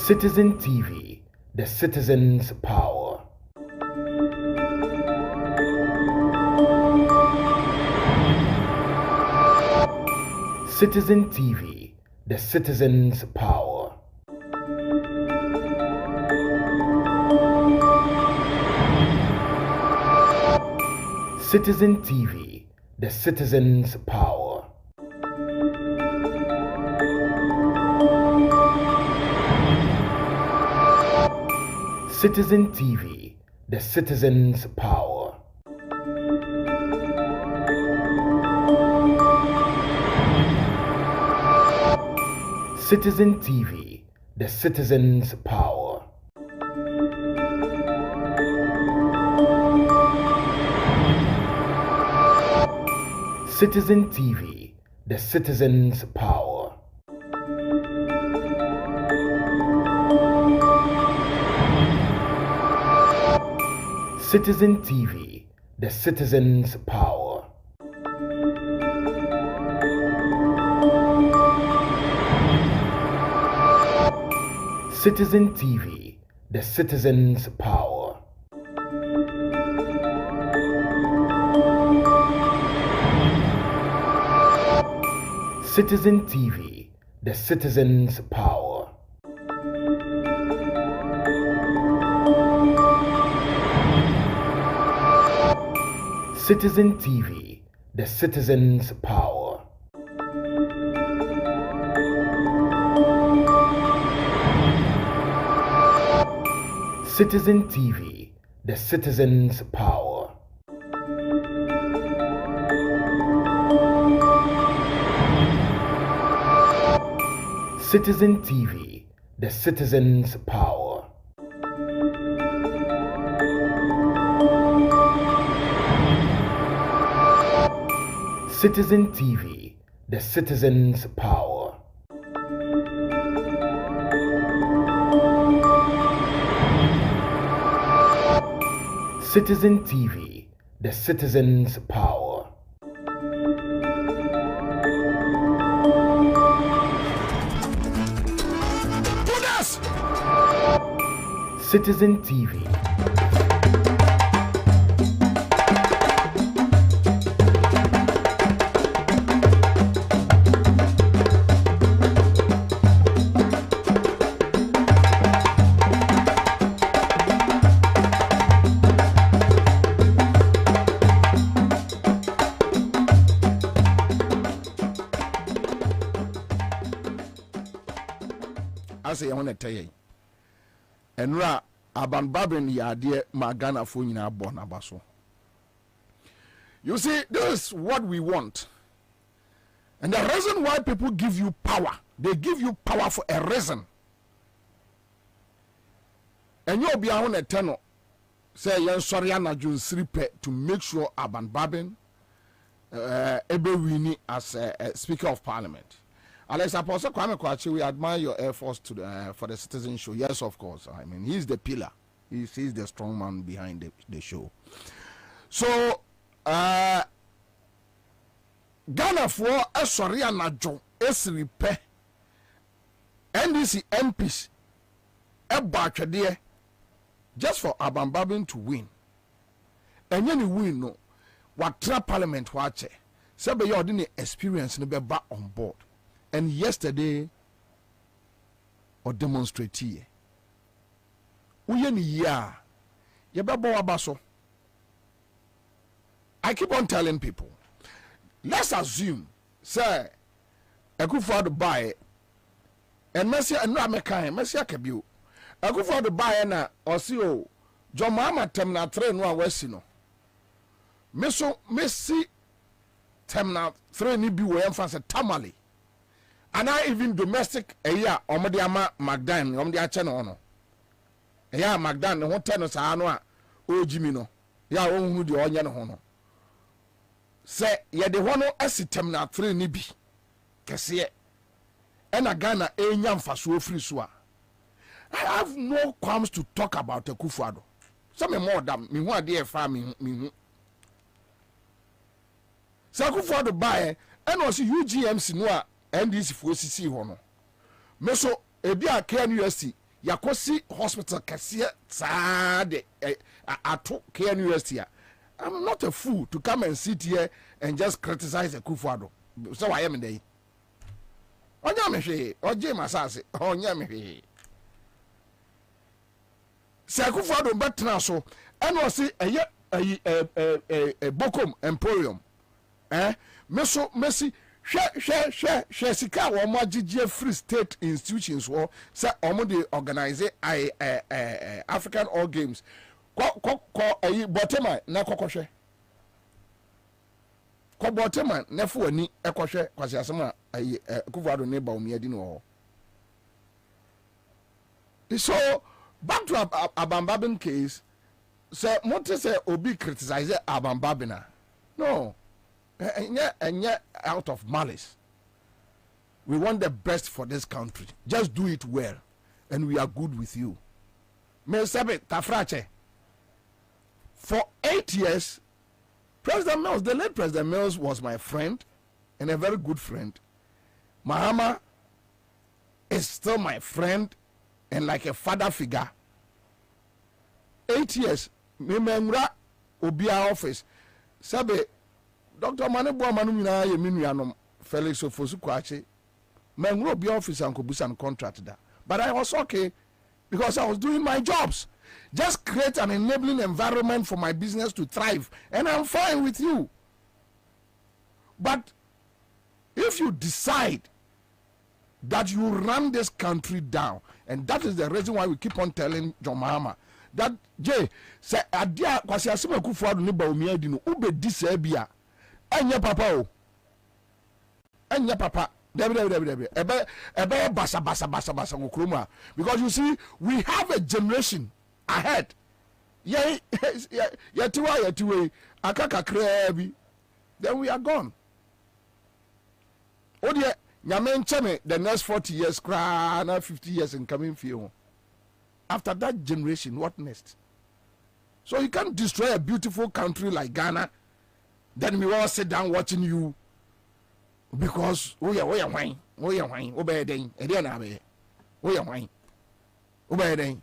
Citizen TV, the citizen's power. Citizen TV, the citizen's power. Citizen TV, the citizen's power. Citizen TV, the citizen's power. Citizen TV, the citizen's power. Citizen TV, the citizen's power. Citizen TV, the citizen's power. Citizen TV, the citizen's power. Citizen TV, the citizen's power. Citizen TV, the citizen's power. Citizen TV, the citizen's power. Citizen TV, the citizen's power. Citizen TV, the citizen's power. Citizen TV, the citizen's power. Citizen TV. I want to tell you, and ra aban babin yade magana fo nyina born abaso. You see, this is what we want. And the reason why people give you power, they give you power for a reason. And you'll be on a tenor, say, yan sorry, June Sripe to make sure aban babin ebe wini as a Speaker of Parliament. Alex Apostle Kwame Kwachi, we admire your efforts to for the Citizen Show. Yes, of course. I mean, he's the pillar. He's the strong man behind the show. So, Ghana for a sorry anajo esripe NDC MPs a bakade just for Aban Babin to win. And when you win, no, what trap Parliament wache. Sebe you ordinary experience no be back on board. And yesterday, or demonstrate here. I keep on telling people, let's assume, say, I could afford to buy it, and Messi and Ramakan, Messi Akabu. I could afford to buy an or see, oh, John Mama Temna train one Westino. Messi Temna train ni be where fancy Tamale. And I even domestic a year or Madiama Magdan, on the channel honor. A year Magdan, what tennis I know, oh Jimino, ya own who the onion honor. Say, ye the one as it temna 3 nibi. Cassie, and a Ghana a yam for so free swa. I have no qualms to talk about a Kufado. Some more than me, one dear farming me. So Kufado buy, and also UGMC noa. NDC for CC hono. Meso ebi a KNUST yakosi hospital kasiye sade ato KNUST. I'm not a fool to come and sit here and just criticize a Kufuado. So I am in there. Onyame or James Asase, Onyame. Say Kufuado better so, and was see a Bokum Emporium. Meso Messi. Share sika wo magije free state institutions wo say omo dey organize African All Games ko botema na kokohwe ko botema na fo ani ekohwe kwase asema Kufuado ne ba omiadi no. So back to Abambabin case, say monte say obi criticize Abambabina. No. And yet, out of malice, we want the best for this country. Just do it well, and we are good with you. For 8 years, President Mills, the late President Mills, was my friend and a very good friend. Mahama is still my friend and like a father figure. 8 years, Memra Obia office, Sabe. Dr. Manebo Manumina Yeminuanum Felix Ofosu Kwache. Mengro be office and Kobusan contract that. But I was okay because I was doing my jobs. Just create an enabling environment for my business to thrive. And I'm fine with you. But if you decide that you run this country down, and that is the reason why we keep on telling John Mahama that Jay say adia kwasi asema Kufuado ne ba omiadi no ube di se bia anya papa o anya papa debi ebe basa ngokroma, because you see we have a generation ahead yetiwe akaka krebi, then we are gone. Odie nyame ncheme the next 40 years kra na 50 years in coming few. After that generation, what next? So you can't destroy a beautiful country like Ghana, then we all sit down watching you because we are wine, obey then, we are wine, obey then.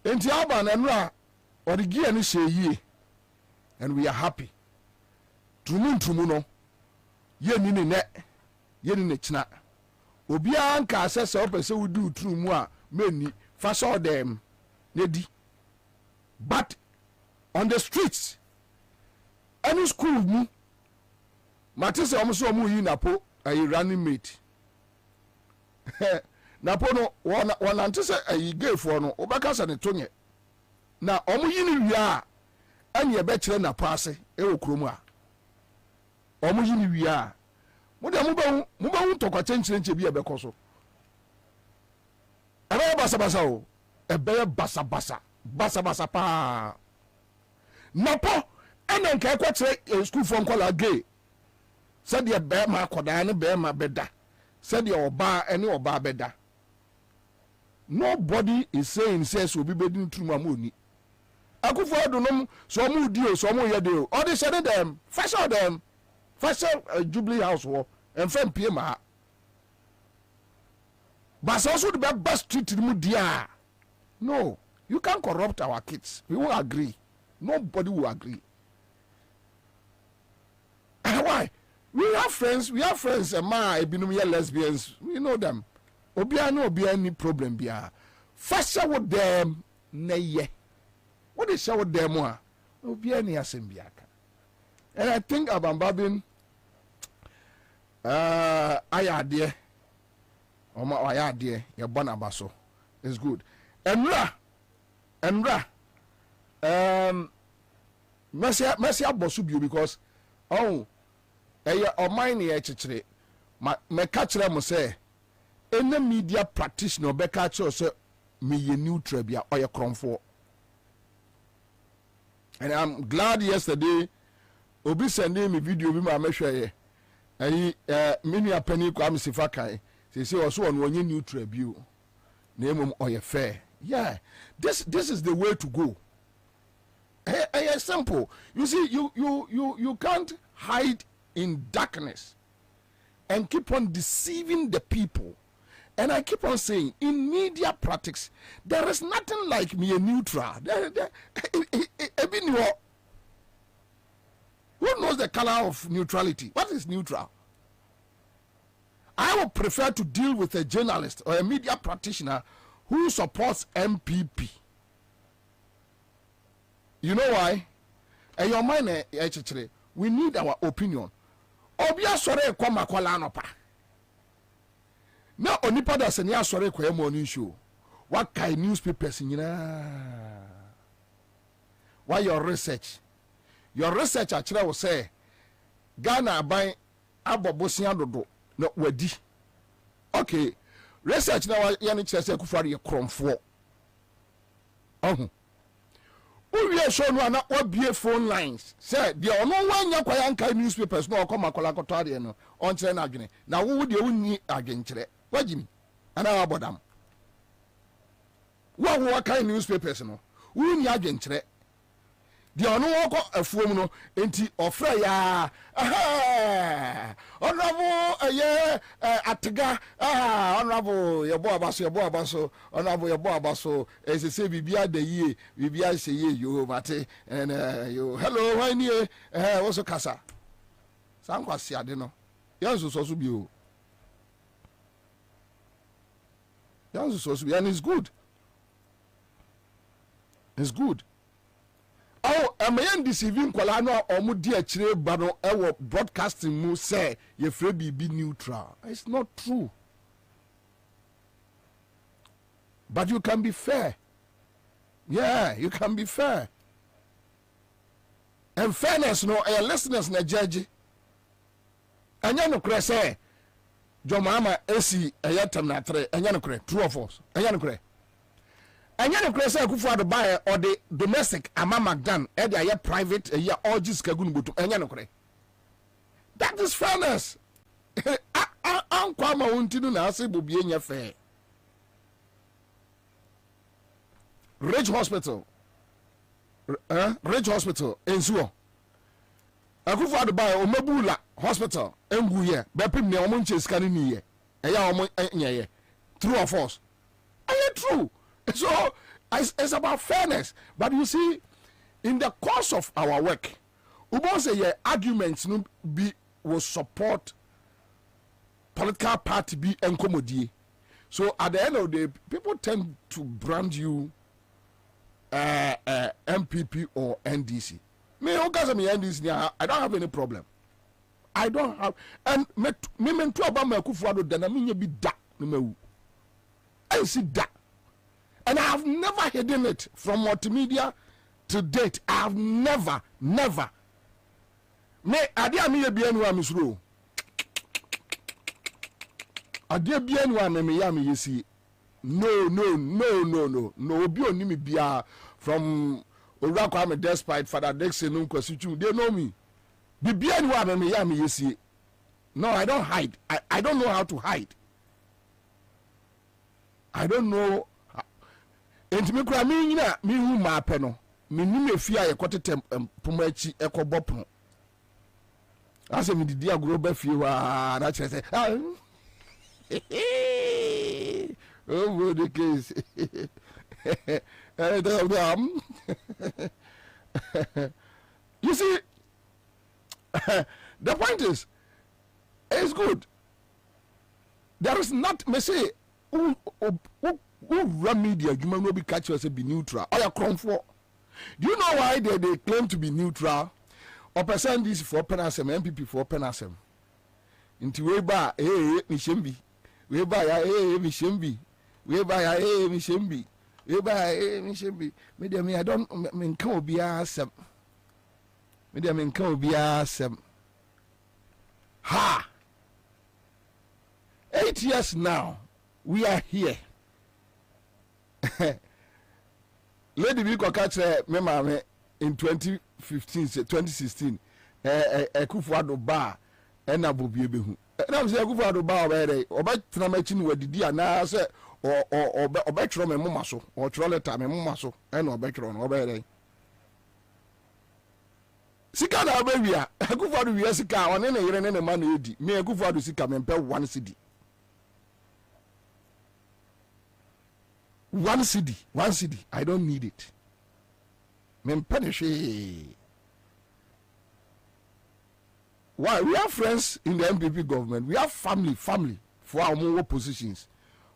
In Tiaban and Ra, or the gear and say ye, and we are happy. Tumuno, ye nini net, ye nini chna. Obia anka assess up and say we do true moi many fast all them lady. But on the streets, any school mu Matisse almost mu yi napo a running mate. Napo no one antise a gay for no obakasa ne tonye. Na omu yi ni wia anye be kire na paase e wo kromu a. Omu yi ni wia mo de mo ba hu to kwa chenche bi e be koso. Ebe basa o, ebe basa pa. Napo ene nka kwa kire school for nkwala gay. Said the bear ma koda ne bear ma beda. Said the oba any oba beda. Nobody is saying says will be bedin through mamoni. Akufuado no so mu dio so mu ye dio. All they said them, fashion them. Fashion Jubilee House war and fem pie ma. But also the best street mu dia. No, you can't corrupt our kids. We won't agree. Nobody will agree. Why? We have friends, and ma ebinomia lesbians, we know them. Obia no obia any problem bia. Fashion with them na ye. What is show with them wa? Obia ni asembiaka. And I think Abambabin ayade oma ayade ye bonabaso is good. Enra Mercy abosu bio because or mine ye chichire me kachire mo say any media practitioner be kachire say me ye neutral bia or ye kromfo. And I'm glad yesterday obi sending me video bi ma mehwe ye mini apani kwa msifa kai say also on one neutral bio na emom or ye fair. Yeah, this is the way to go. Simple. You see, you can't hide in darkness and keep on deceiving the people And I keep on saying, in media practice, there is nothing like me a neutral. Who knows the color of neutrality? What is neutral? I would prefer to deal with a journalist or a media practitioner who supports MPP. You know why? And your mind, actually, we need our opinion. Obia sore kwa makwala anopa. Na onipa da se nia sore kwa morning show. What kind newspapers nyina? Why your research? Your research actually will say Ghana buy abobosia dodo no wadi. Okay. Research na yani chese kufari kromfo. We show no na obie phone lines. Say the ono wanya kwa yanka newspapers no okoma kola kotare no on chere na adwene. Na wo de wunni adwenkyere. Wagimi. Ana abodam. Wo kind newspapers no. Wunni adwenkyere. The ono woko afuom no enti ofra ya honorable atega honorable yebo abaso honorable yebo abaso say bibia de ye bibia say ye yo mate and yo hello why ni also kasa san kwase ade no yanso so bi o yanso so bi and it's good. It's good. Oh, am I deceiving Kwalano or Mudi Achire Bano ewo broadcasting mu say ye free be neutral? It's not true. But you can be fair. Yeah, you can be fair. And fairness no listeners na judge. Anya no kre say Jomama AC ayatam na 3 anya no kre true or false. Anya no kre. And you know, Kufu the buyer or the domestic Amama Magdan, a private, a year or just Kagunbutu, and Yanokre. That is fairness. I'm Kwama Untinu Nasi Bobie in your fair. Rich Hospital, Ansah. Kufu the buyer, Omabula Hospital, Enguye, Bepim Neomunches Canini, a ya true or false? Are you true? So it's about fairness. But you see, in the course of our work, we must say arguments will support political party be encommodie. So at the end of the day, people tend to brand you MPP or NDC. Me, NDC, I don't have any problem. I don't have, and me to Obama Kufuado Danaminya be da. I see that. And I have never hidden it from multimedia to date. I have never. Me, adia mi ye bienwa misro. Adia bienwa me ya mi yesi. No. Obi oni mi bia from Owura despite Father Dixon Nkwasichu. They know me. Bi bienwa me ya mi yesi. No, I don't hide. I don't know how to hide. I don't know. Enti me kura me nyina me hu ma pe no me nim efia ye kotete pomachi ekobopno ase me didi agro ba fie wa na chere say oh the case you see the point is it's good. There is not me say who run media, you might not be catch yourself be neutral. Or you come for. Do you know why they claim to be neutral? Or percent this for penasem, MPP for penasem. Into way by Mishembi. Way by Mishembi. Way by Mishembi. Way by Mishembi. Maybe I don't mean come be awesome. Maybe I mean come be awesome. Ha! 8 years now, we are here. Lady Biko catch me mama in 2016 Kufuado bar and na Bobie behu na say Kufuado bar where oba tena machi ni wadidi ana say oba tro me moma so o tro letter me moma so e na oba tro no oba ere sika na oba wia Kufuado wia sika one na yire ne ma na edi me Kufuado sika me mpe 1 cedi 1 cedi I don't need it me punish. Why? We are friends in the MPP government. We have family for our more positions.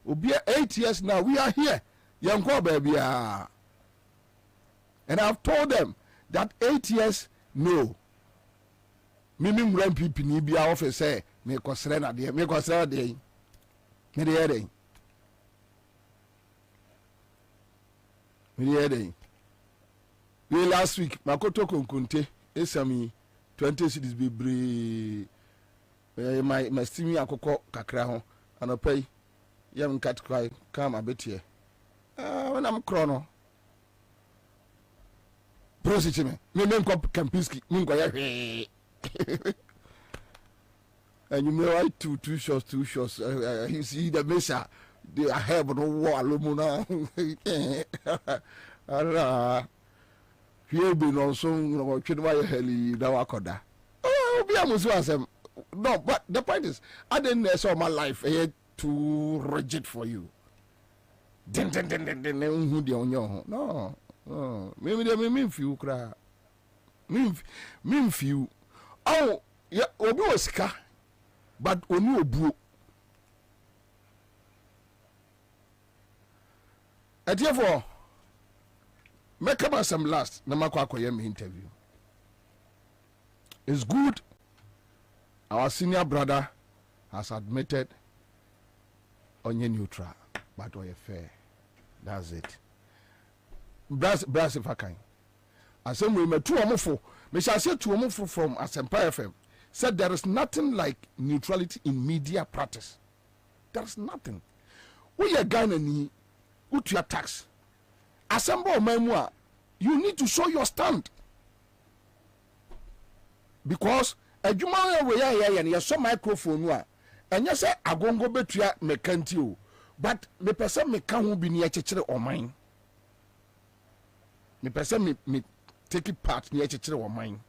We'll be 8 years now. We are here. Young baby. And I've told them that 8 years, no. Mimi MPP ni be our office say, me consider day. Me we last week, Makoto Kunkunte, Esami. 20 cities be brave. My steamy akoko kakra ho anopay yam cat cry come a bit here. When I'm chrono prosity me name Kampiski mingo ya and you may write two shots you see the mesa they have no wall lumuna here be no song no chidwa heli da wakoda be amusu asem no but the point is I didn't saw my life too rigid for you den who de onyo no me feel kra me feel oh yeah obi osika but oni obuo therefore make up some last na makwa me interview. It's good our senior brother has admitted onye neutral but oye fair. That's it. Brass if I can. Assembly me two omofo. Me shall say two omofo from Asempa FM said there is nothing like neutrality in media practice. There's nothing. We are Ghana ni utua tax. Assemble memoir, you need to show your stand. Because a juma we are and you saw microphone and you say agongo betua mekanti but the person me can be near chechere or mine. The person me take it part near chechere or mine.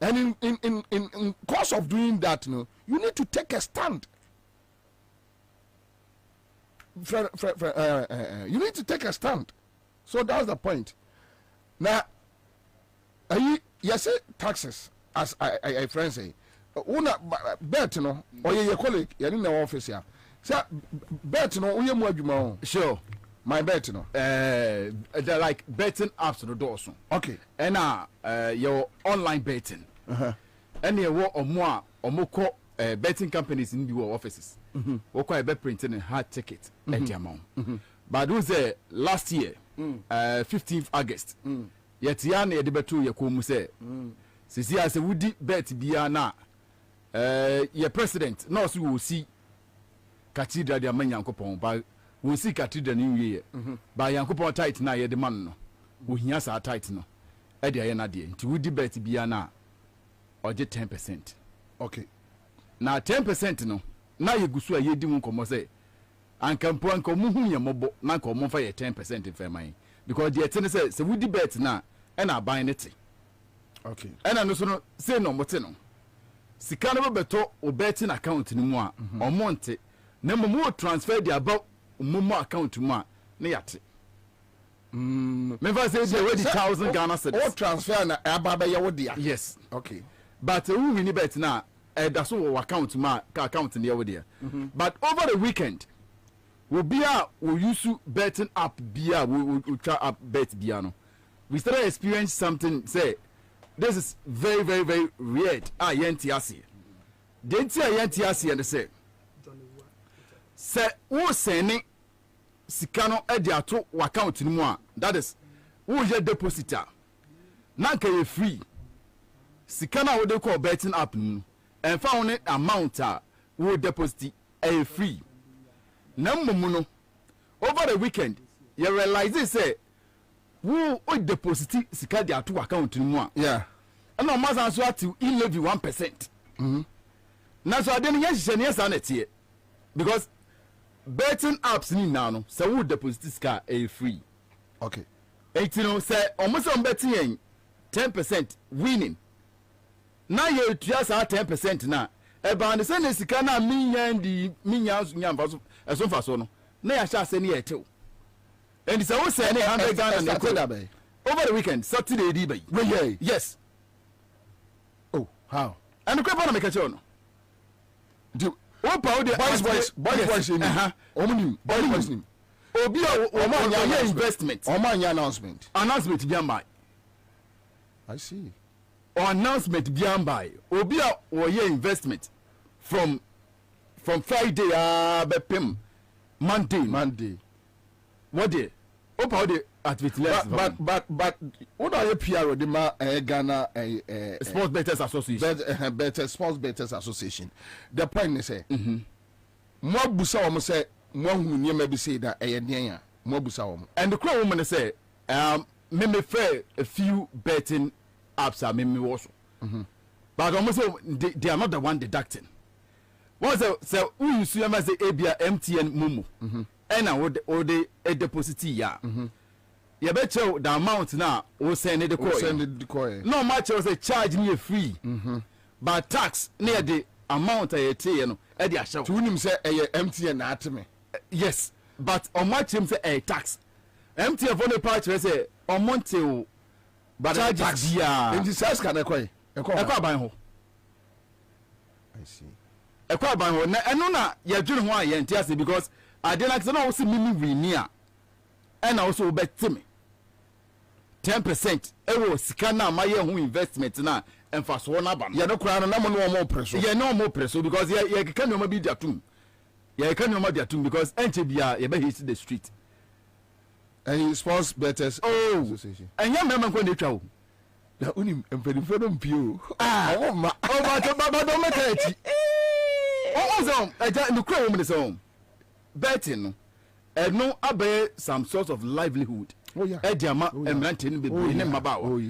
And in course of doing that, you need to take a stand. You need to take a stand. So that's the point. Now, you say taxes, as I friend say, una bet no, or your colleague, you're in the office here. Say, bet no, we are more. Sure. My bet no. They're like betting apps no doors. Okay. And your online betting. And you work or more betting companies in your offices. We quite bet printing a hard ticket at the amount. But who's last year, 15th August. Yet yan e debetu ye ko mu say. Sisi ase wudi bet bia na your president no so we see cathedral dia manyankopon ba we see cathedral ni wie ba yankopon tight na ye de man no wo hia sa tight no e de ye na de nti wudi bet bia na oje 10%. Okay. Na 10% no na ye gusu a ye di mu komo say ankampo ankomu hu ye mobo na komo fa ye 10% in fairman because the thing say wudi bet na e na ban neti. Okay. And no so no say no mote no sika no beto o betting account ni mu a o monte na mo transfer the about mo account mu a na yate me fa say dey already 1000 Ghana cedis o transfer na ababa ye wo dia. Yes. Okay. But who win bet na that's what account ma account in there there. But over the weekend we use betting app bia we try app bet bia no we started experience something say this is very very very weird. Yentiasi denti yentiasi and say who sending sikano e dia to account ni mu a that is who je depositor na ka ye free sikana wo de call betting app nu and found it amount who deposit a free na mumu no over the weekend you realize say who deposit sika dia to account ni mu a yeah and no matter so at 1%. Na so ade ne yehye ne yesa na tie because betting apps ni now no say who deposit sika a free. Okay. You know say almost on betting 10% winning. Na ye tua sa 10% na e ba ne say ne sika na minya ndi minya nyamba so eso fa so no na ya sha se ne etew and so we say ne 100 Ghana na over the weekend Saturday di bay yes oh how and ko pa na make sure no do opa o de boys ni omunim boys ni obi o ma investment o ma nya announcement bi am by I see or announcement bi am by obi o ye investment from Friday bepem Monday what day opa o de activity less but what are you PR the ma Ghana Sports Bettors Association better Sports Bettors Association the point is say mo busa o mo say mo hu niam bi say da den ya mo busa o mo and the crow woman say me fair a few betting apps are me also but almost they are not the one deducting what say who you see am say abia MTN Momo and na wo de deposit ya you bet you the amount now we send the coin no much was a charge near free but tax near the amount I tell no e dey show to him say MTN na atme yes but on much him say a tax MTN for the part say on monte but tax yeah in the size can e ban ho I see e kwa ban ho na eno na ya dwene ho aye ntiase because I dey like say na wo se mimi wi ni a and also bet me 10% ewo sika na ma ye ho investment na emfaso na ba ye no kura na mo no preso ye no mo preso because ye can no ma bi datum ye can no ma datum because enche bia ye be hit the street and Sports Bettors Association and ya mema ko na twa o na unim empedifo no mpio o ma o ba do make echi o so eja no kura wo me so betting no no abe some sort of livelihood ediama emrante ni bebre ne maba o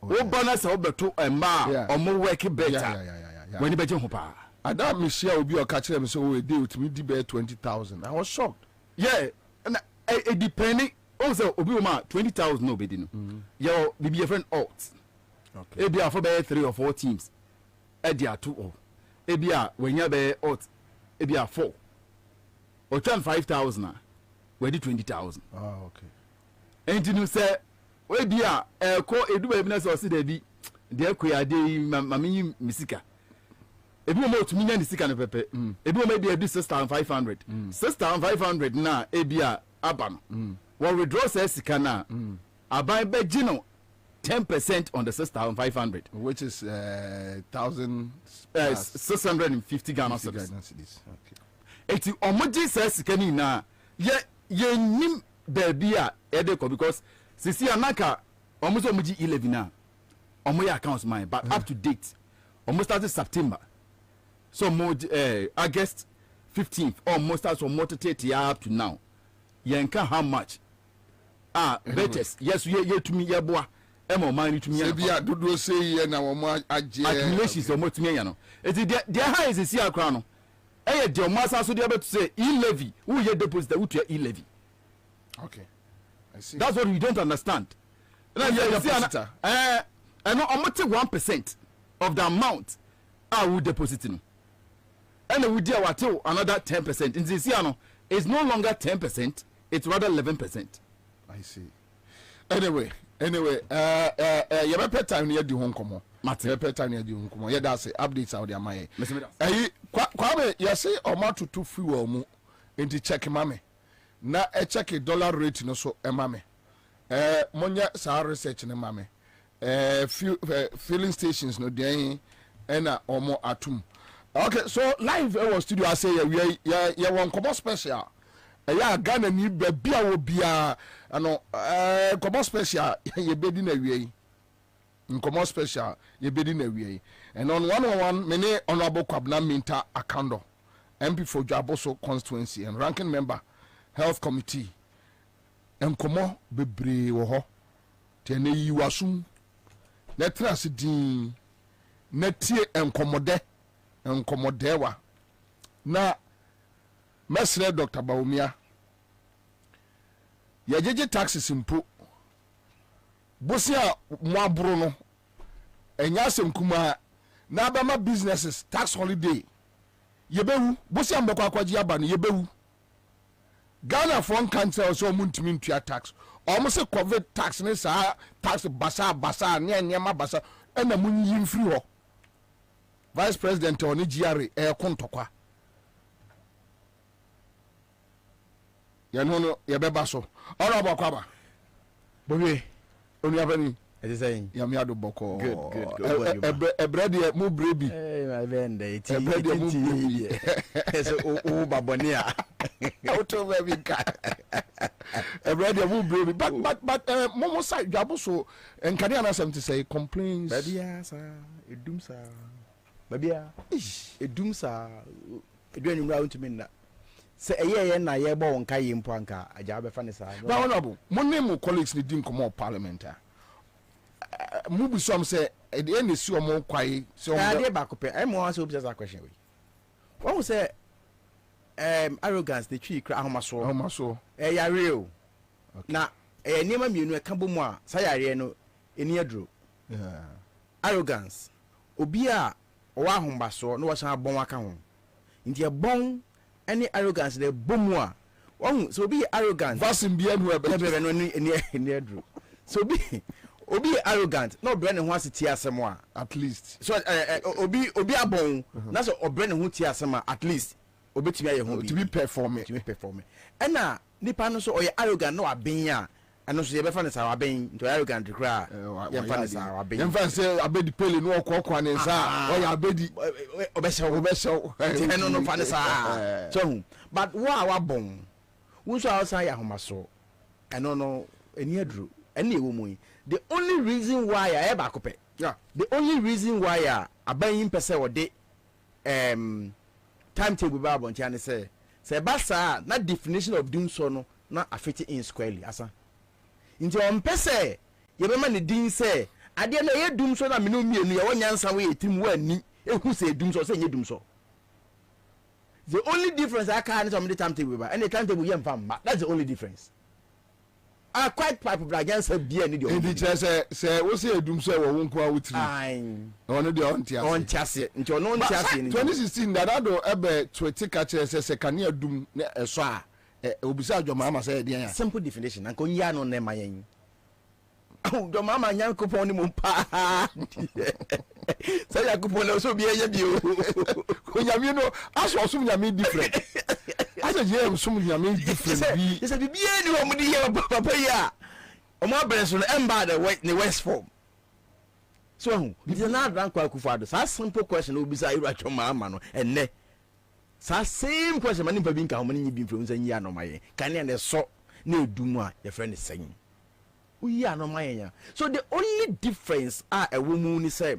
o bonus o beto emma o mo work better when you beje ho pa adam mishia obi o ka kire me so we dey with me di be 20,000 I was shocked and it depending also obi o ma 20,000 no be di no your be friend alt okay ebia for be 3 or 4 teams edia 2 o ebia wenya be alt ebia 4 o 5,000 we di 20,000 okay and you say we be ko edu ba bi so dey bi de akuya dey mami misika ebi mo otumi nya nisika no pepe ebi mo be edu 6,500 6,500 na ebia aba no we withdraw say sika na aban be gino 10% on the 6,500 which is 1,650 Ghana cedis okay eti omoji say sika ni na ye nim baby a edeko because sisi anaka almost omuji 11 na omo ya accounts mine but up to date almost started September so August 15th almost starts from more 30 up to now yenka how much betters yes ye to me ye boa emo man to me se bia dodo say ye na wo agye accumulations omo to me ya no eti there high is sisi akra no eye de omo asa so de beto say e-levy who ye deposit who to e-levy. Okay, I see. That's what we don't understand. And I'm 1% of the amount I will deposit in. And we do another 10%. In this year, it's no longer 10%, it's rather 11%. I see. Anyway, you better time near the home come on. You better time near the home come on. Yeah, that's it. Updates out there, my. Kwame, you say or to 2 free or more into check mame. Na check dollar rate no so emame monya sa research ne mame filling stations no dey na omo atum. Okay, so live our studio I say we won combo special ya Ghana ni bia wo bia ano combo special ye bedi na wie combo special ye bedi na wie and on 101 many honorable Kwabena Minta Akando MP for Dwaboso constituency and ranking member Health Committee enkomo bebre wo ho te na yi wasum na trase din na tie enkomode wa na mesre Dr. Baumia ya jeje taxes mpo bosia moabro no enya semkuma na abama businesses tax holiday yebewu bosia mbekwa kwaji aba no yebewu Ghana for cancer also muntimi ntua tax almost say COVID tax ne sa tax basa nyama basa ena munyi free ho vice president oni GRA kontokwa ya no ya beba so ora Kwaba Bobie oni abani ese saying ya mi ado boko good ebrede mu brebi my bend eti ebrede mu brebi ese o babonia auto baby ka ebrede mu brebi but momo side dwabo so enkade ana sem to say complaints babia sa edum sa babia edum sa eduanu mra untumi na se eye na ye bo won kai mpo anka aja be fa ne sa ba honorable mo name mo colleagues ni din komo parliament mu bi some say e dey na si omo kwai so omo dey back up e mo answer obisa question we won say arrogance the tree kra ahomaso e yare o na niam mienu e ka bomu a sa yare no eni aduro arrogance obi a o ahombaso no wo san bon aka ho nti e bon any arrogance the bomu a won so obi arrogant vasin bia no ebe no eni aduro so obi arrogant no bre ne ho aseti asem a at least so obi abon na so obre ne ho ti asem a at least obetimi aye ho bi to be perform ena nipa no so oye arrogant no aben a eno so ye be fa ne sa aben to arrogant kra ye fa ne sa aben ye fa se abedi pele no okoko ne sa oye abedi obeshew eno no fa ne sa so but wa bon wo so outside ya homaso eno no eni aduru eni ewo mu the only reason why I ever cope the only reason why aban pese wo de timetable ba bon tia ne say basa na definition of doing so no na affect in squarely asa nti on pese ye be ma ne din say ade na ye dum so na me no mienu ye wonyansa we etim wa ni ehu say dum so say nye dum so the only difference I can is on the timetable ba and the timetable ye mfa ma that's the only difference quite popular against a beer ni the say we say edum so wo wonko a wotiri ono de on tiase nti ono tiase ni 2016 that do ebe twete ka che say kan ya dum na eso a obisa adwoma ama say de ya simple definition anko nya no na ma yen do mama nya kupon ni mpa say ya kupon na so bi enya bi o nyame no aso so nyame different asa je so nyame different bi yes bi ni wo mu di ye papa ya o mo abere so no emba the west form so this is not rank kwa kufado sa simple question obisa iru atwoma ama no enne sa same question mani pa bi nka ho mani bi mfro nsa yi anomaye kan ne so na edum a ye friend sen uyi anomaye ya so the only difference a womu ni say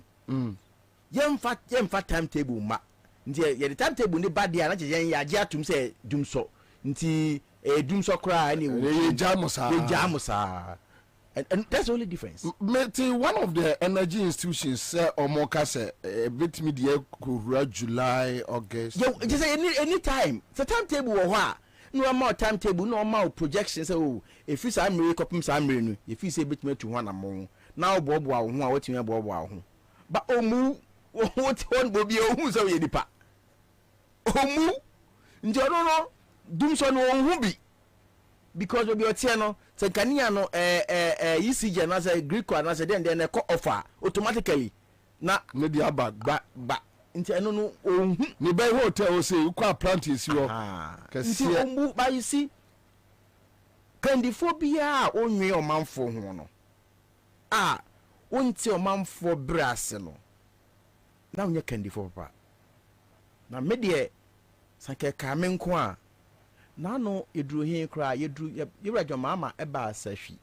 yemfa timetable ma nti ye the timetable ni bad dia na che ya age atum say dum so nti dum so kra ni ye jamusa and that's the only difference. One of the energy institutions say omoka say bit me the July August just say any time the timetable wo ho no more timetable no more projection say oh if you say amere kopim say amere no if you say bit me to ho na mo na obobo a ho a watimi obobo a ho ba omu what one Bobie ohu say we nipa omu nje no dum so no ohu bi because Bobie otie no say kania no ECG na say Greek na say then e co offer automatically na ne dia bag ba nti eno no ohu ne bai hotel o say ukwa apprentice yo kasi omu ba you see candiphobia onwe omanfo ho no onti omanfo brase no na onye candiphobia papa na me de sanke ka me nko a na no eduru hin kra yeduru yewradwo mama eba asahwi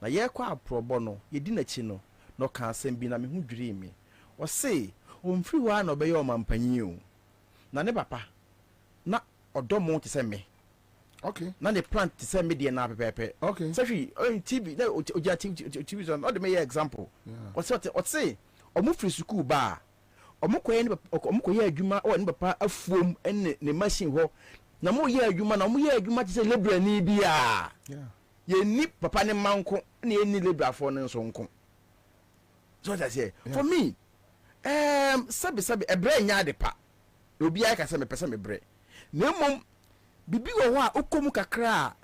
na ye kwa aprobo no yedi na chi no no ka asem bi na me hu dwiri mi o se o mfiri wa na obeye o mampanyi o na ne papa na odomo ti se me okay na the plant ti se me de na pepepe okay sahwi TV na oja TV so no de me example o se o mu free school ba omukoye adwuma o ne papa afuom enne ne machine ho na mo ye adwuma na mo ye adwuma ti se labor ni bia ye ni papa ne manko na ye ni labor for ne nso nko so that say for me sabi ebre nya de pa obi aka se me pese me bre na mom bibi wo a okomu kakra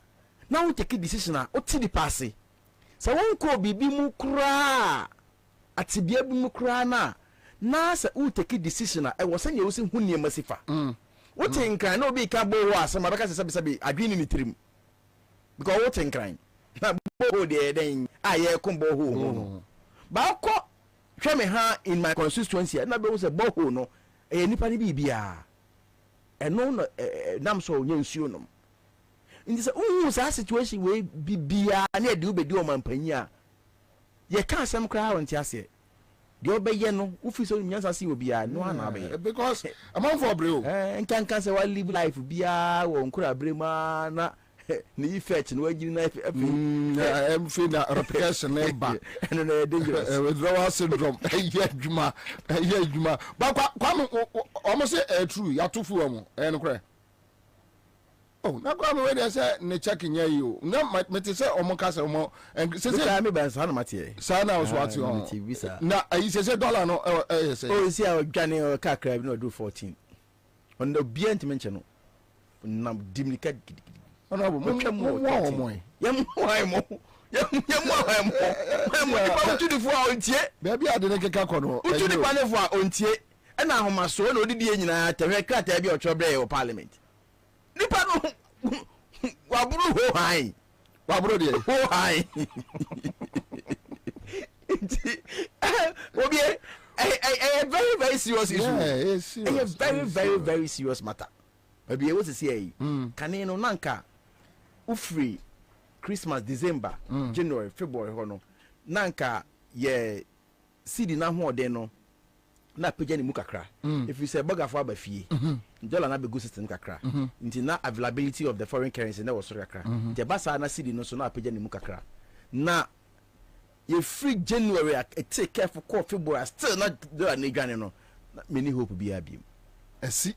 na wo take decision a o ti di passe sa won ko bibi mu kra atibia bi mu kra na sa wo take decision a e wo sanya wo se hunnie masifa wo te nkran na obi ka bo wo asema beka se sabi adwini ni tirim because wo te nkran na bo de den aye kombo ho no ba ko hwe me ha in my constituency na be wo se bo ho no e nipa ni bibia eno no nam so onye nsuo no ndi se sa situation we bibia na de obedi o mampanyi a ye ka asem kra won ti ase de obeye no ufi so nyansa si obia no ana abe because among for breo nkan se wa live life bia wo nkura brema na ni fetch no wagiri na em feel that replication ba no no dangerous withdrawal syndrome yeah juma ba kwa almost true ya tofu omo no kra oh na kwa me we say ne checking ya you na me te say omo ka say omo say say me ban sa na mate sa na was what you na ayi say dollar no say oh see our dwane ka kra bi no do 14 on the bient mention no na dimlika ona bo mo utudifo a ontie baby ade ne keka kono utudifo ne fo a ontie na ahomaso na odidi nyina tehwe krata bi ochobre o parliament nipa no waburu ho han waburu de ho han obi very very serious issue a very very very serious matter obi what to say kane no nanka ufree Christmas December January February hono nanka ye city na ho ode no na pagya ni mu kakra if you say bogafo abafie dollar na be go system kakra nti na availability of the foreign currency na was kakra nti basa na city no so na pagya ni mu kakra na ye free January take careful call February still na dollar na dwane no many hope be abiem esi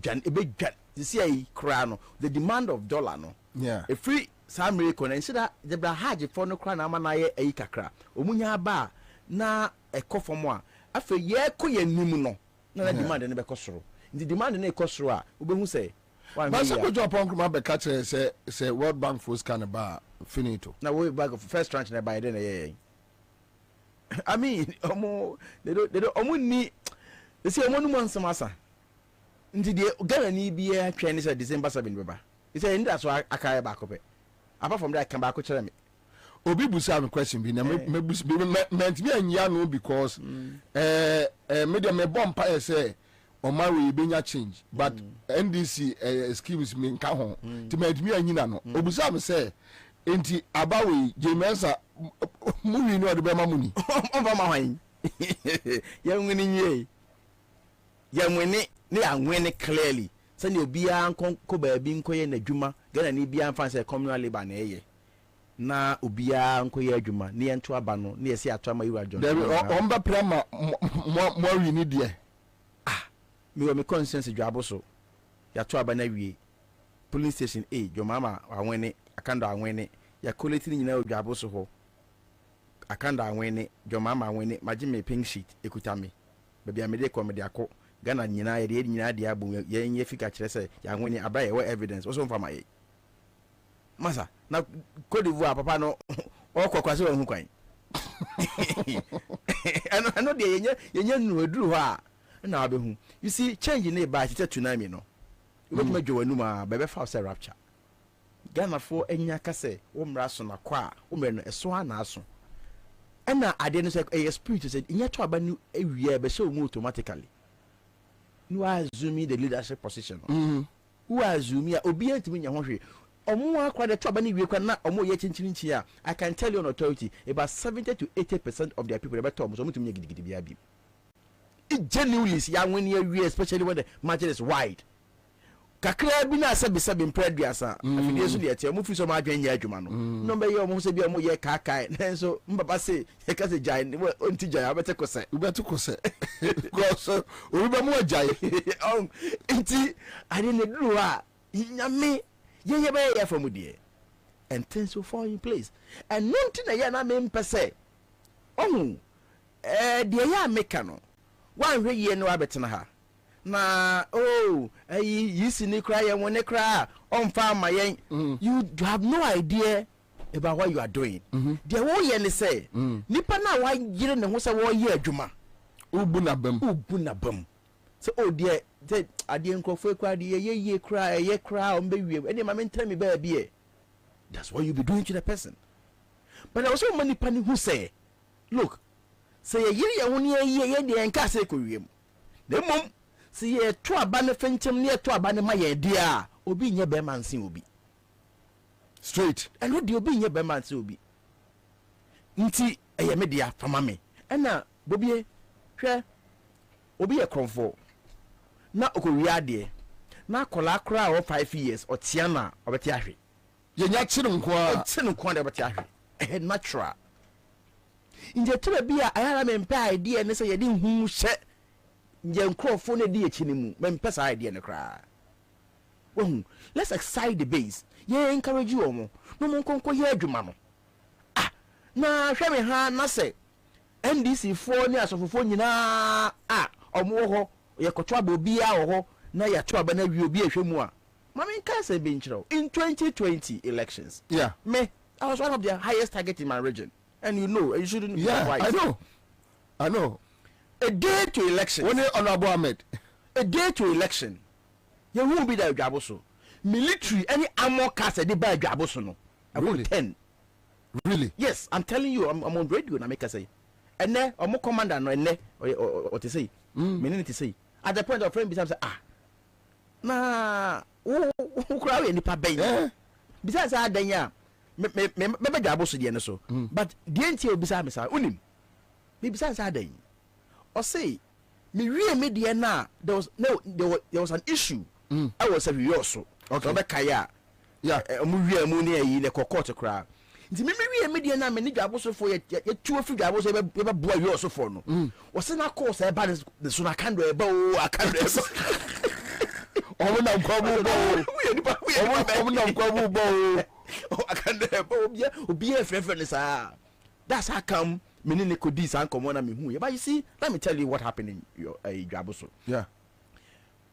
dwan ebe dwan see ai kra no the demand of dollar no yeah a free some record and that the haji for no kra na ma na ye ai kakra omunya ba na ekofom a afa ye ko ye nim no na demand ne be kosoro the demand na ekosoro a obehu say ba se ko jo pon kuma be ka kire say World Bank force can ba finito na we bag of first tranche na buy then ye I mean omo they don't omo ni they say omo no mo nsama nti de Ghana ni bia twene say December 7 beba he say nda so akaya ba ko pe apart from that can ba ko kire me obi busa me question bi na me me anya no because me dem me bomb say o ma we benya change but NDC schemes me nka ho ti me anyina no obusa me say enti abawe Ansah muni no de be ma muni on ba ma hwan ya nwini nye ya nwini ne anwene clearly say ne obia nko ba bi nko ye na dwuma Ghana ni bia mfa say communal labor na eye na obia nko ye adwuma ne ento aba no ne yesi ato ama Yura John on ba prama mo wi ni de me me conscience dwabo so ya to aba na wie police station A jo mama anwene akanda anwene ya collect ni nyina dwabo so ho akanda anwene jo mama anwene magime pink sheet ekuta me baby amede ko me de akọ Ghana nyina ye de nyina de abu ye nye fika kire se ya anwene abraye we evidence so mfa ma ye masa na Cote d'Ivoire papa no okwakwase wa hu kwan ano de yenye nu eduru ho a na abehu you see change na ba tete tsunami no we ma dwanu ma bebe fa say rapture Ghana for enya kase wo mra so na kwa wo mre no eso ha na aso na ade no say a spirit said nya to aba ni ewie be show mu automatically no assume the leadership position who assume ya obi antimi nya ho hwe omo akwa de to aba ni wie kwa na omo ye chinchinchi a I can tell you on authority about 70 to 80% of their people better omo so mutumi gidigidi bia bi it genuinely ya when you especially when the margin is wide kakra bi na sabi impreduasa afidie so de atia mo fi so ma adwen ya adwuma no no be ye mo se bi mo ye kakai nenso mbaba se ye ka se jai onti jai abete kose because obi be mo jai nti ade ne duru a nyame ye be ye from die and things will fall in place and nonti na ye na me mpese de ya meka no wan hwe ye no abetena ha na yi si ni kra ye won kra on fa ma yen you have no idea about what you are doing there wo ye ne say nipa na wa yire ne ho say wo ye adwuma ubu na bam so there ade nkrofo kra de ye kra on be wie e ma me tell me ba bia that's what you be doing to the person but there was so many people who say look say ye yire ye ho ne ye de enka say ko wiem de mom say ye to aba ne fenchem ne to aba ne ma ye dia obi nye be man sin obi straight and what do obi nye be man sin obi nti eye me dia fama me na Bobie hwe obi ye kromfo na okowi ade na akola kra o 5 years o tia na obeti ahwe ye nya chiri nko de obeti ahwe natural nje tire bia ayara me mpa idea ne se ye di hu hye nje nkrofo ne di echi ne mu me mpa sa idea ne kra let's excite the base ye encourage you omo no mo nkonko ye adwuma no na hwe me ha na se NDC fo ni asofofo nyina omo ho ye koto abobi a ho na ya to aba na wi obi ehwe mu a mama nka se be nchiro in 2020 elections yeah me I was one of the highest target in my region and you know you shouldn't be right. I know a day to election when Honorable Ahmed a day to election you won't be there Jaboso military any armor cars they buy Jaboso no really? 10 really yes I'm telling you I'm on radio na make I say and then omo commander no ene or to say meaning to say at the point of friend besides na who crowd any pa ben besides adan ya me Jaboso de ne so but the NTA beside me say unim me besides adan or say me wie me de na there was an issue I was a also okay be kaya yeah mu wie mu ne yi ne court crowd nti me wie me de na me ni Jaboso fo ye tuo fi Jaboso be boa wi also fo no wo se na course e ba ne so na kando e ba o akando e omo na nkwabu bo akando e ba obi e frefre ne sa that's how come me ni ko dis an komo na me hu but you see let me tell you what happened in your Jaboso yeah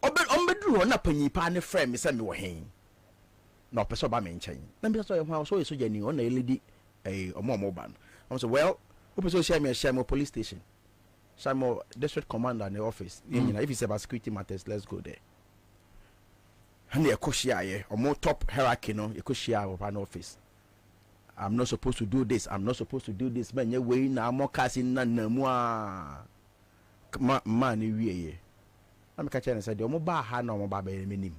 ombedru na panyi pa ne frame me say me wo hen na person ba me nchen na me so ho so so jani on na lady omo ban I say well who so share me police station share district commander in the office if it's about security matters let's go there and they koshia ye omo top hierarchy no e koshia of an office I'm not supposed to do this man ye way na mo kasi na mu a man e wie ye na me ka chene say de omo ba ha na omo ba be menim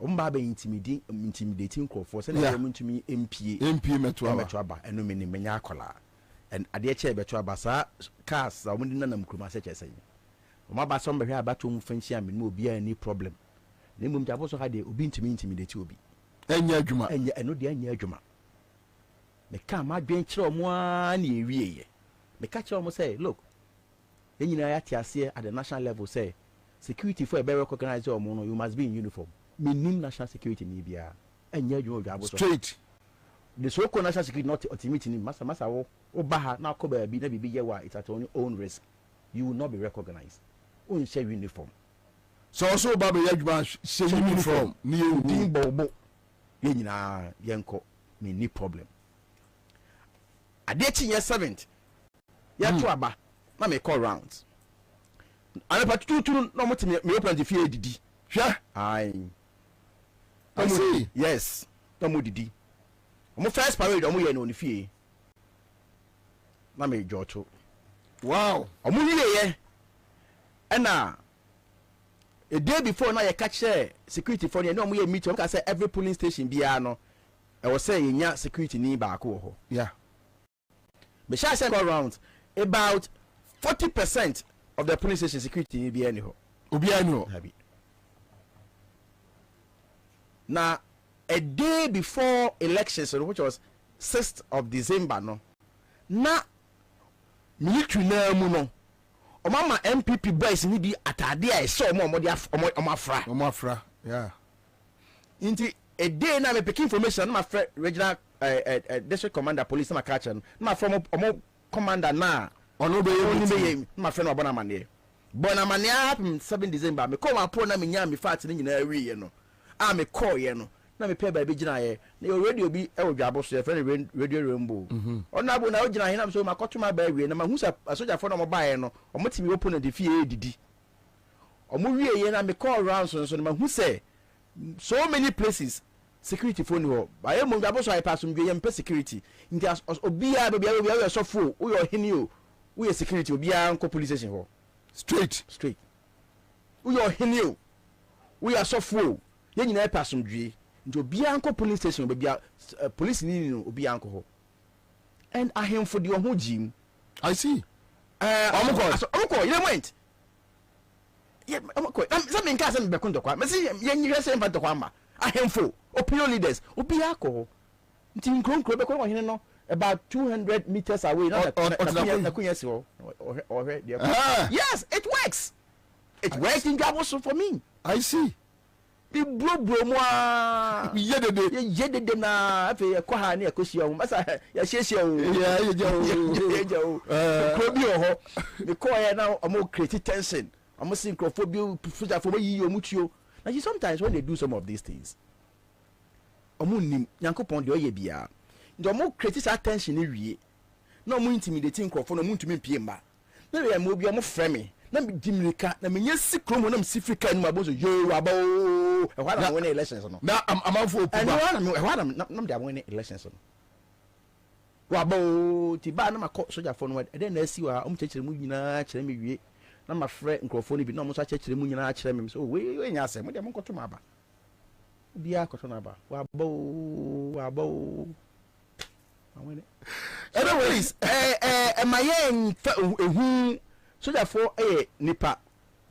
omo ba be intimidating crowd say na omo ntumi MP meto aba eno menim menya akola and ade che beto aba sa cars omo di na mkruma se che say omo ba so mbehwe abato mu fanchi a menim obi a ni problem na mum Jaboso ha de obi ntumi intimidate obi enya adwuma eno de enya adwuma me ka ma dwen kire omo a na ewie ye me ka kire omo say look enyina ya tiase at the national level say security for a better recognize omo no you must be in uniform minim national security ni bia enya adwuma Jaboso straight the so called national security not ultimate ni masa wo obaha na ko ba bi na bibi ye wa it's at your own risk you will not be recognized on share uniform so also ba be adwuma share uniform ni din bobo ye nyina yenko me ni problem ade chinye 7th ya to aba na me call rounds ana pa tuturu no moti me plan fie edidi hwa ai I see yes no mo didi mo first parade mo ye no ni fie na me joto wow omo ni ye na a day before na ye catch security for no mo ye meet o ka say every polling station bia no e wo say nya security ni ba ko ho yeah me shall say go round about 40% of the police station security ni bia ni ho obi anu na a day before elections which was 6th of December no na military na mu no o mama MPP boys ni di atade a so omo afra yeah inti a day na me pick information na my regional district commander police na catch na from omo commander na ono be my friend obona man there Bona mania happen 7 December. Me call my poor na me nya me fat ni nyina awie no. Ah me call ye no. Na me pay ba be gina ye. Na your radio bi e wo dwabo so ye friend radio rainbow. Ona bo na wo gina he na so makoto ma ba awie na ma hu sa soja for na mo ba ye no. Omo timi open na de fie didi. Omo wie ye na me call round so na ma hu say so many places security phone ho. Ba ye mo dwabo so I pass mwe ye mpe security. Nti obia be bia so fo wo yo hini o. Wo ye security obia nko police station ho. Straight. We are here. We are so full. You need a person. Into Bianco police station, be police need Bianco. And I am for the whole gym. I see. Uncle, you went. Yeah, something can't be contact. Messi, you are saying about the Wamba. I am for opinion leaders. Bianco. Team Crown Quebec, about 200 meters away. Yes, it works. It works in Gabos for me. I see. The bro moi. Yede na afi ko ha ne akosi o. Masa ya hyehyɛ o. Yeah, ya o. Krobi ho. The ko ya na omo create tension. Omo synchrophobia fuja for yi o mutuo. Now you sometimes when they do some of these things. Omo nim Yankopon de oyɛ bia. The more create attention ni wie. No mo intimidating crowd for no mo ntumi pie mba. Na we mo bi o mo frɛ me. Na me dimirika na me nyesi kromo na me sifrika nu abo so yo abo. E hwa na win elections no. Na amanfo opuba. And e hwa na me win elections no. Wabo ti ba na makɔ soja for no e den na asi wa o mo kyekere mu nyina kyerɛ me wie. Na ma frɛ nkrofo ni bi na mo so kyekere mu nyina kyerɛ me so we nya asɛ mo de mo kɔto ma ba. Bia kɔto na ba. Wabo. Anyways, mayen ehu soja for nipa.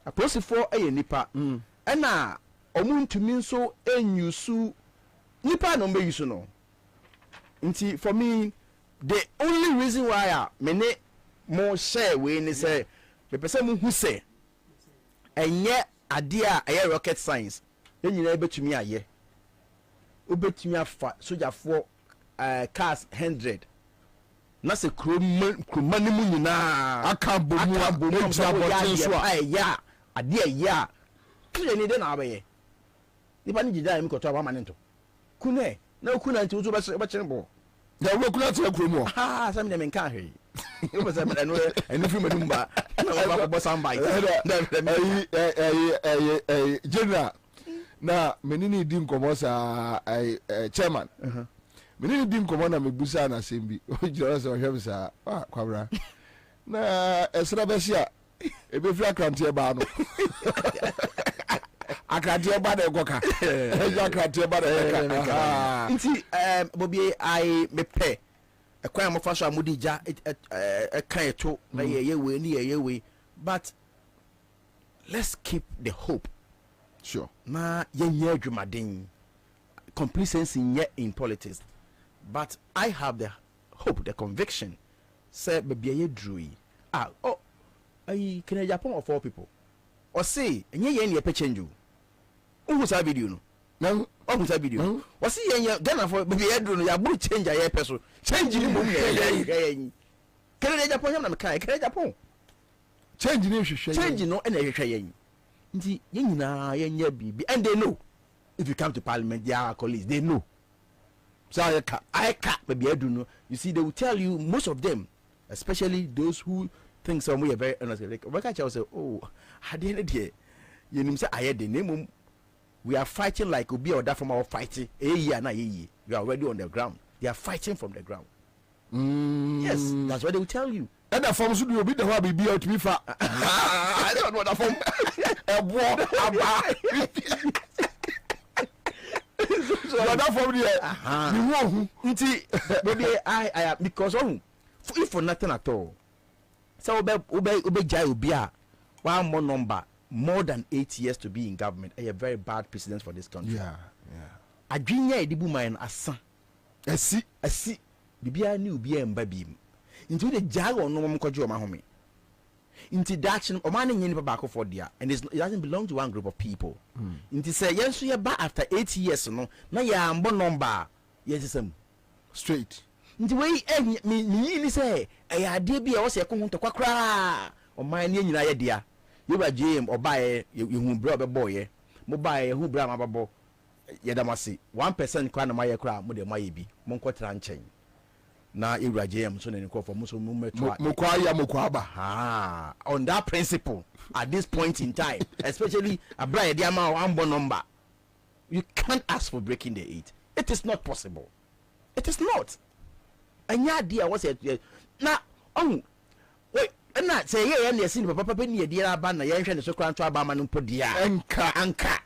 A police for nipa. Na omuntumi nso enyusu nipa no be yusu no. Nti for me the only reason why me ne mo share we ni say me pese mu hu say enye ade a eye rocket science enyina betumi aye. Obetumi afa soja for cars 100 na se kromani mu nyina aka bomu abotun so ya ade ya kire ni de na abaye nipa ni gida mi koto abama nto kune na kuna nti uzo ba kire bo ya wo kuna te kromo sam de men kan hwe o ba sam no enu fi madum ba na ba bo sam bai general na menini di nkomo sa chairman menini di nkomo na mebusa na sembi o jira so hwem sa kwabra na esra besia ebefra krantie ba no akrantie ba de goka akrantie ba de goka nti Bobie I mepe ekwan mo fa so amudi ja kan eto na ye we ni ye we but let's keep the hope. Sure. Na yenye adwumaden complacency in politics, but I have the hope, the conviction say baby ye drew I can Japan of all people or say enye ye na change you who sa video no who sa video or see yenye Ghana for baby ye drew no ya buru change ye person change ni mum ye can Japan na me kai can Japan change ni hwehwe change no na hwehwe ye nti yenyina yenye bibi and they know if you come to parliament they are colleagues they know so I can't baby I do know you see they will tell you most of them especially those who think some we are very honest like Obakacha say oh at the end of the day you know say I the name we are fighting like obi or that from our fighting year na ye you are already on the ground they are fighting from the ground yes that's what they will tell you. And the form should be the hobby be out to be far. I don't know the form. A war so that form there. You maybe I because if for nothing at all. So obey jai obia one more number more than 8 years to be in government. A very bad precedent for this country. Yeah. Adwinya edibu man asa. Asi bibia ni obia mbabim. Into the jag or no one could you mahome. Into that or man in back for dia and it doesn't belong to one group of people. Into say yes, we are back after 8 years no. Now ya ambo number yes straight. Into way me say I idea be was a to kwakra or my nyina ya dia. you ba GM or buy you who brought boy mo buy who bra ma babo yedamasi 1% kwa na maye kra mo de maye bi mo nkotra nchen na ewura GM so na ni for mo so mo meto mo kwa ya mo kwa ba on that principle at this point in time especially abra de ama one number you can't ask for breaking the 8. It is not possible. It is not. Anya dia was it na wait na say ye na sin papa ni dia aba na ye hwe ne so kran to aba ma no podia anka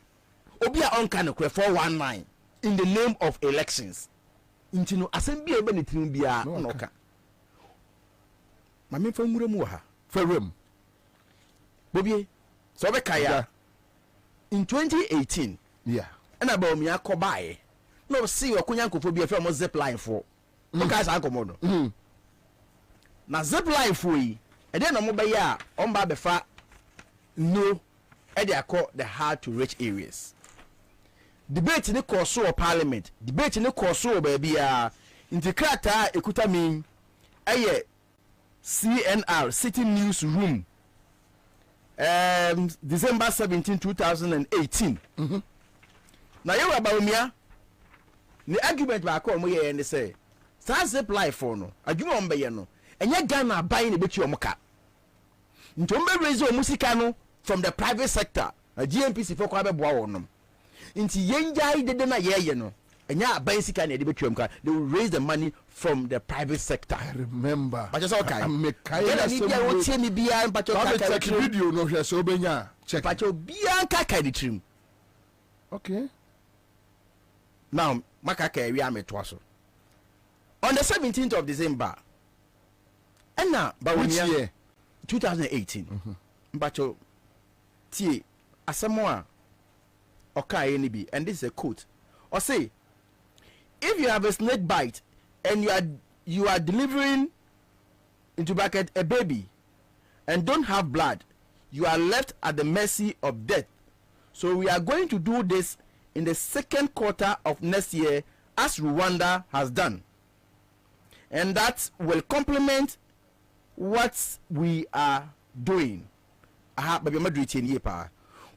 obi a onka no 419 in the name of elections nti no asem bia ebe ne tirim bia no ka ma me fa mure mu ha Ferem. Bobie so be kaya in 2018 yeah na ba omi akobae no see okonya nkofo bia fa mo zip line for o ka sa akomodo na zip line for yi e dey no mo be ya on ba be fa no e dey akọ the hard to reach areas debate ni course of parliament debate ni course of ba bia intikrata ekuta mi eye CNR City News Room December 17 2018 na yewa ba omia ni argument ba ko mo ye ne say sa zip life for no adwuma on be ye no enye Ghana buy ne betu omuka ntom be raise o musika no from the private sector a GMPC for kwa be boa wonom nti yenjai dede na ye no enya buy sika na de betu omuka they will raise the money from the private sector. I remember but just okay me kai na so wo tie mi bia but check video no hwe so benya check but bia nka kai di trim okay now makaka area metwaso on the 17th of December and now but which year 2018 mbacho tie asemo a okay any be and this is a quote or say if you have a snake bite and you are delivering into bracket a baby and don't have blood you are left at the mercy of death so we are going to do this in the second quarter of next year as Rwanda has done and that will complement what we are doing. Baby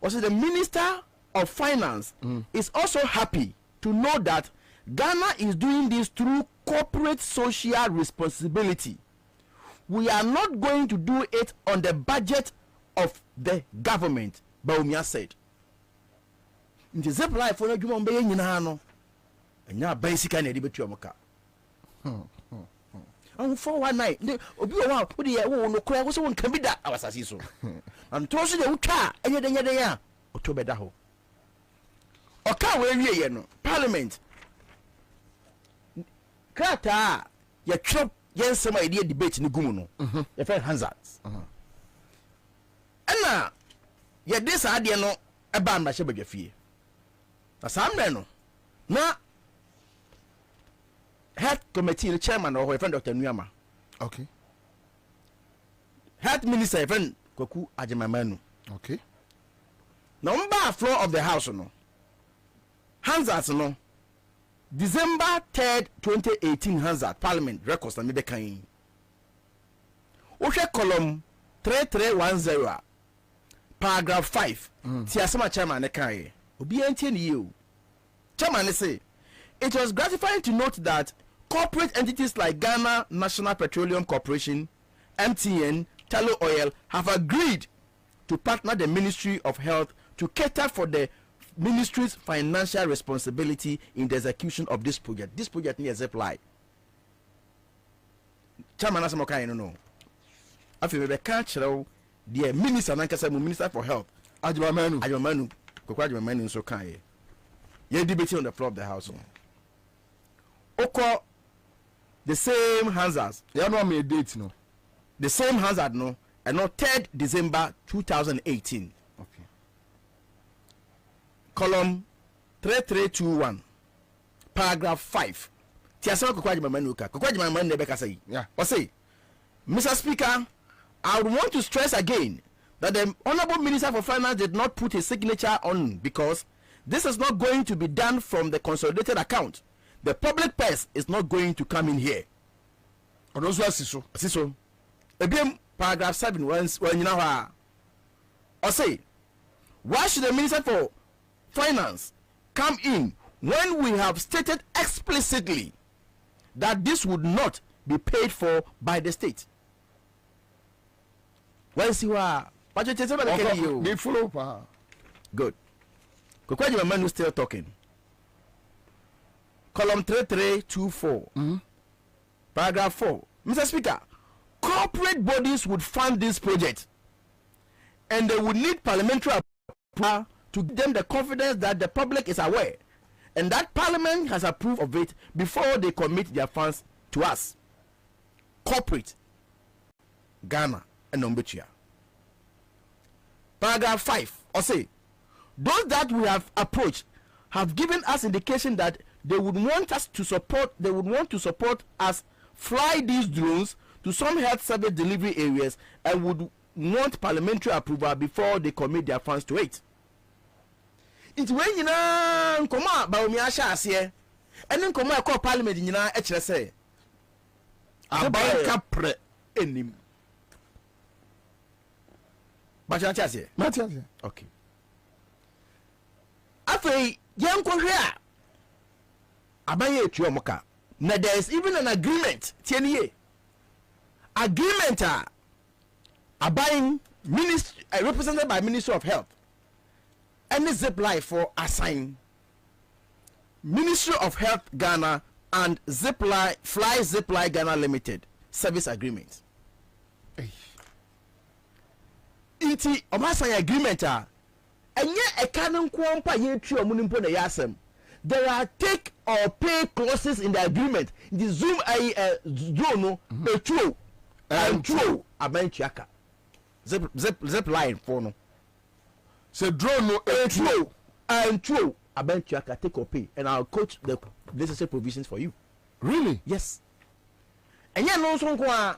also the Minister of Finance is also happy to know that Ghana is doing this through corporate social responsibility. We are not going to do it on the budget of the government, Baumia said. In the zip life for no human being in Hano, and now basic and editor moka. And for one night, Obi wow, what do you no cry was one can be that I was as so. And tossing the car, and yet, October Daho. Oka where ye no Parliament. Krata, ya chop yen some idea debate in the Gumuno. Your friend Ansah. And ya this idea no a band by Sheba fee. Na sambe na health committee the chairman or friend Dr. Nuyama. Okay. Health minister friend Koku Ajimamanu. Okay. Number floor of the house no. Ansah no. December 3rd 2018 Ansah Parliament records na me be kan. Ohwe column 3310 paragraph 5. Ti asema chairman ne kan. Obi antie ne you. Chairman say it was gratifying to note that corporate entities like Ghana National Petroleum Corporation, MTN, Tullow Oil have agreed to partner the Ministry of Health to cater for the ministry's financial responsibility in the execution of this project. This project needs apply. Chairman asema kan no. Afi me be ka kire the minister nankasa minister for health. Ajimamanu. Kokwa Ajimamanu so kan ye. Ye debate on the floor of the house. Oko the same Ansah. You know me date no. The same Ansah no. And no 3rd December 2018. Okay. Column 3321 paragraph 5. Tiasema Kokwa Ajimamanu ka. Kokwa Ajimamanu ne be ka say. Yeah. O say, Mr. Speaker, I would want to stress again that the Honorable Minister for Finance did not put his signature on because this is not going to be done from the consolidated account. The public purse is not going to come in here. Onoso asiso. Asiso. Ebiem paragraph 7 when you know or say, why should the Minister for Finance come in when we have stated explicitly that this would not be paid for by the state? Well, see what? They follow. Good. Kwabena Manu still talking. Column 3324. Paragraph 4. Mr. Speaker, corporate bodies would fund this project and they would need parliamentary approval to give them the confidence that the public is aware and that Parliament has approved of it before they commit their funds to us. Corporate Ghana and Ombudsman. Paragraph 5 or say, those that we have approached have given us indication that they would want us to support, they would want to support us fly these drones to some health service delivery areas and would want parliamentary approval before they commit their funds to it. It's when you know come out by me asha and then come out call parliament in HRS say Abanka pre enim. But you say okay. After yanko here abaye etu omoka. Now there is even an agreement tieniye. Agreement buying ministry represented by Ministry of Health and Zipline for assign Ministry of Health Ghana and Zipline Fly Zipline Ghana Limited service agreement. Iti omasan agreement enye ekanon kwampa ye twa omunimpo na yasem. There are take or pay clauses in the agreement. The zoom drone a true and true abanchiaka. Zip line for no. So drone no a true and true abanchiaka take or pay, and I'll coach the necessary provisions for you. Really? Yes. And yeah, no so kwa.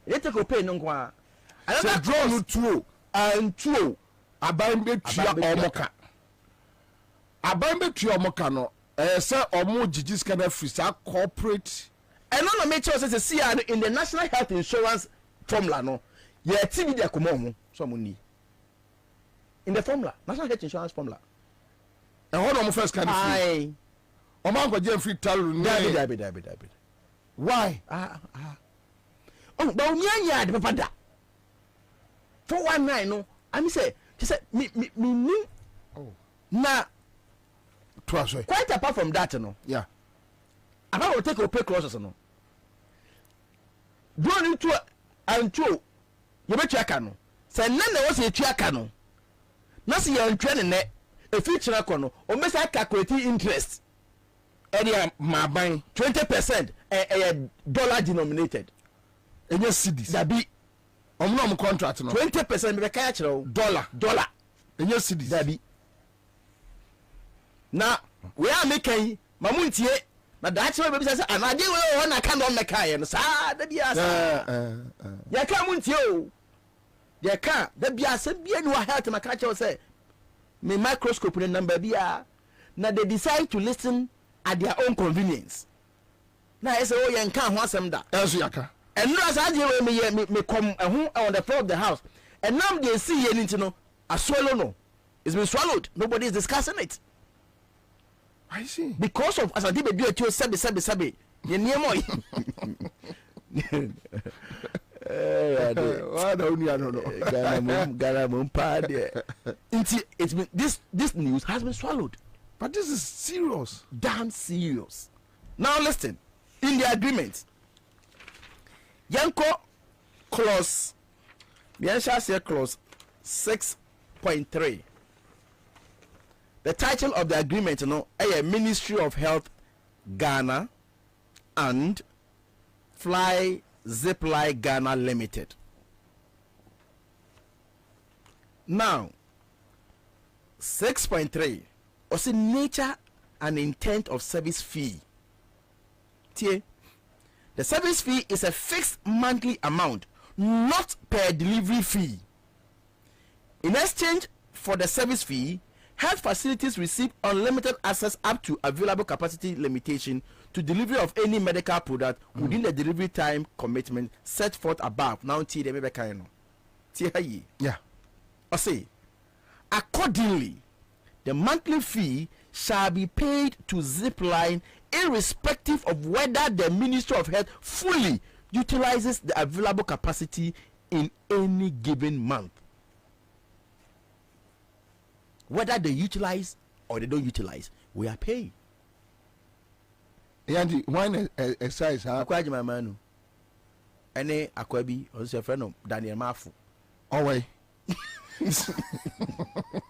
Let take or pay no kwa. So drone no true and true abanchiaka omoka. Abambe tu omoka no say omo jijis kana free sa corporate and no make sure say see in the National Health Insurance formula no ye TV dey come so mo ni in the formula National Health Insurance formula and hold on first kind of free omo go je free taru David. Why oh but me anya de papa da 419 no I say she said me oh na quite apart from that, no. Yeah. I will take a pay clauses, no. Don't need to and true. You bet you can. Say none was a chiacano. Nothing you're training net a future cono or miss I calculate interest. Area my buying 20% a dollar denominated. And your cities that be on contract, no 20% be catch dollar and your cities that be. Now we are making mamuntie na dachi we be say anade we won aka no meka ye no sa da bia sa ya ka muntie o ya ka da bia sa bia ni wa health maka che say me microscope ne number bia na they decide to listen at their own convenience na say o ye nka ho asem da enso yaka and no as aje we me come ehun on the floor of the house and now they see ye nti no aswallow no it's been swallowed, nobody is discussing it. I see. Because of as I did a to sabi. You near more. It's been this news has been swallowed. But this is serious. Damn serious. Now listen. In the agreement, Yanko clause, clause 6.3. The title of the agreement, Ministry of Health Ghana and Fly Zipline Ghana Limited. Now, 6.3 also nature and intent of service fee. The service fee is a fixed monthly amount, not per delivery fee. In exchange for the service fee, health facilities receive unlimited access up to available capacity limitation to delivery of any medical product within the delivery time commitment set forth above. Now, yeah. I say, accordingly, the monthly fee shall be paid to Zipline irrespective of whether the Ministry of Health fully utilizes the available capacity in any given month. Whether they utilize or they don't utilize, we are paying. Yanti, one exercise, huh? Akwaji my manu. Ene akwabi, also your friend of Daniel Mafu. Away.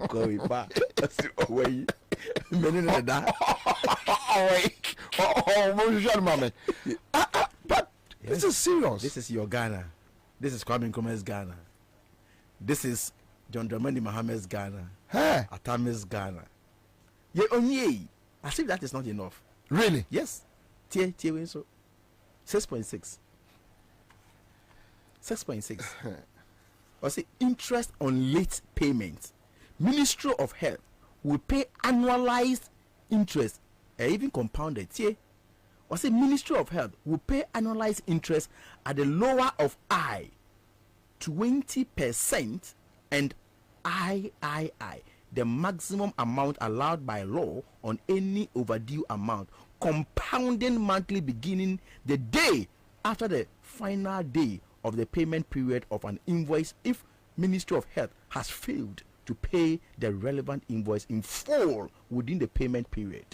Go back. Away. Away. But this is serious. This is your Ghana. This is Kwame Nkrumah's Ghana. This is John Dramani Mohammed's Ghana. Hey. Atame's Ghana. Ye onye. As if that is not enough. Really? Yes. Tie so 6.6. 6.6. I say interest on late payment. Ministry of Health will pay annualized interest, even compounded. Tie. I say Ministry of Health will pay annualized interest at the lower of 20% and III, the maximum amount allowed by law on any overdue amount, compounding monthly beginning the day after the final day of the payment period of an invoice if Ministry of Health has failed to pay the relevant invoice in full within the payment period.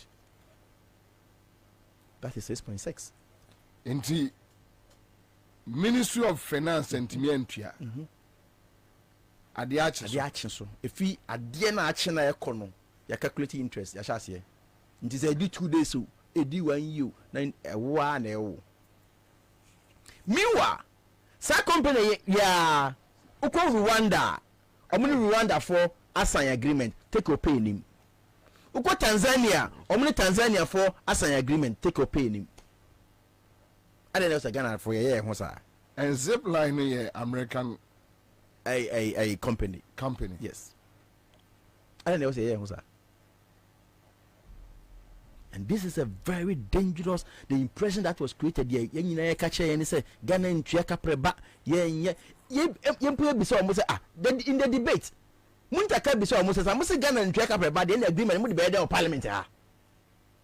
That is 6.6. Inti Ministry of Finance and Timientia. Adi action so. If we adie na action na ekono, ya calculate interest, ya shase. It is a 2 days so, a D 1 year, na ewa na ewo. Miwa, sa company ya uko Rwanda. Omuni Rwanda for assign agreement, take your pay him. Uko Tanzania, omuni Tanzania for assign agreement, take your pay him. I don't know what's Ghana for a year, and Zipline American a company. Yes. I don't know what's a year, and this is a very dangerous. The impression that was created here, you catch and say Ghana in Triaka Preba, in the debate. Muntaka be so almost as I must say Ghana and Triaka Preba, the agreement would be there parliament.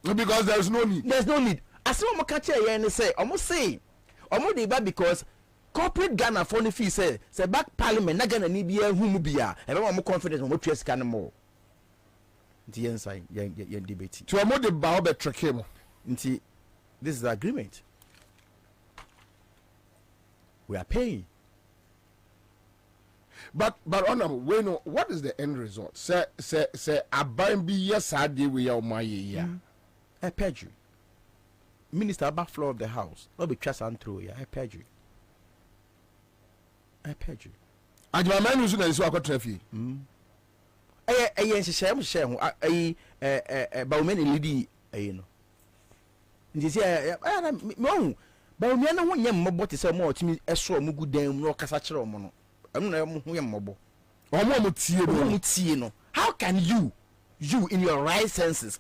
Because there's no need. There's no need. I saw my catch here and say, almost say, almost debate because corporate Ghana for the fee say back parliament, not Ghana need be a whom be a, and I'm more confident on what you can more. The inside, your debate. To a more the Baobab Trakemo. This is the agreement. We are paying. But honorable, we know what is the end result. Say a bambi yes I did we are my year. A perjury. Minister back floor of the house. Not be trust and through ya. A perjury. A perjury. And your man who's in so I got traffic. Share but many lady, you know. This year, no, but we are not one young mob to say more to me as so mugu dem no casacho mono. I'm not mobile. Or more how can you in your right senses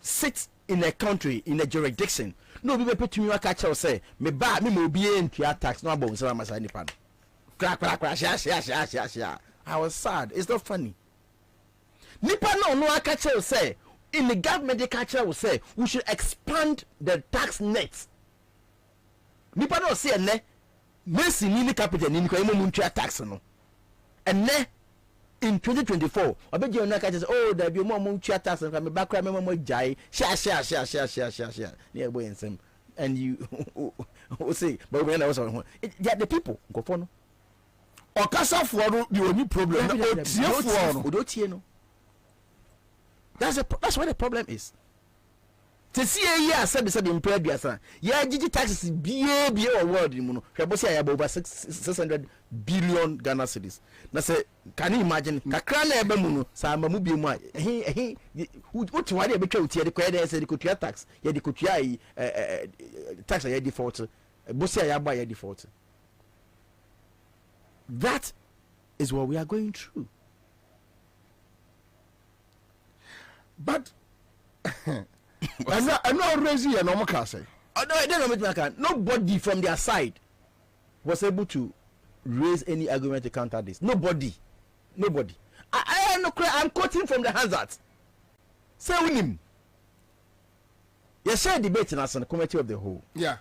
sit in a country in a jurisdiction? No, we put to me a catch or say, me bad me will be in tax no bones on my side. Crack, yeah. I was sad. It's not funny. Nipa no catch will say in the government the catcher will say we should expand the tax net. Nipa no say ne Messi ni capital ni ko imo muntua tax no. And ne in 2024 obeje on catch say oh there be mo muntua tax no me back cry me mo jai share. Ne boy ensem and you say but when I was on the people go for no. Okasa for no the only problem no tie no. That's what the problem is. To see a year said in previous yeah, GG taxes be or world in over 600 billion Ghana cedis. Now say, can you imagine? Kakrana Ebemuno, Sama Mubi, what why they betray the credit said the Kutia tax, yet the Kutia tax a default, Bosia by a default. That is what we are going through. But I'm not raising a normal class. Oh, no, I don't know. Nobody from their side was able to raise any argument to counter this. Nobody. Nobody. I am no cry. I'm quoting from the Ansah. Say with him. You share debate in us on the committee of the whole. Yeah.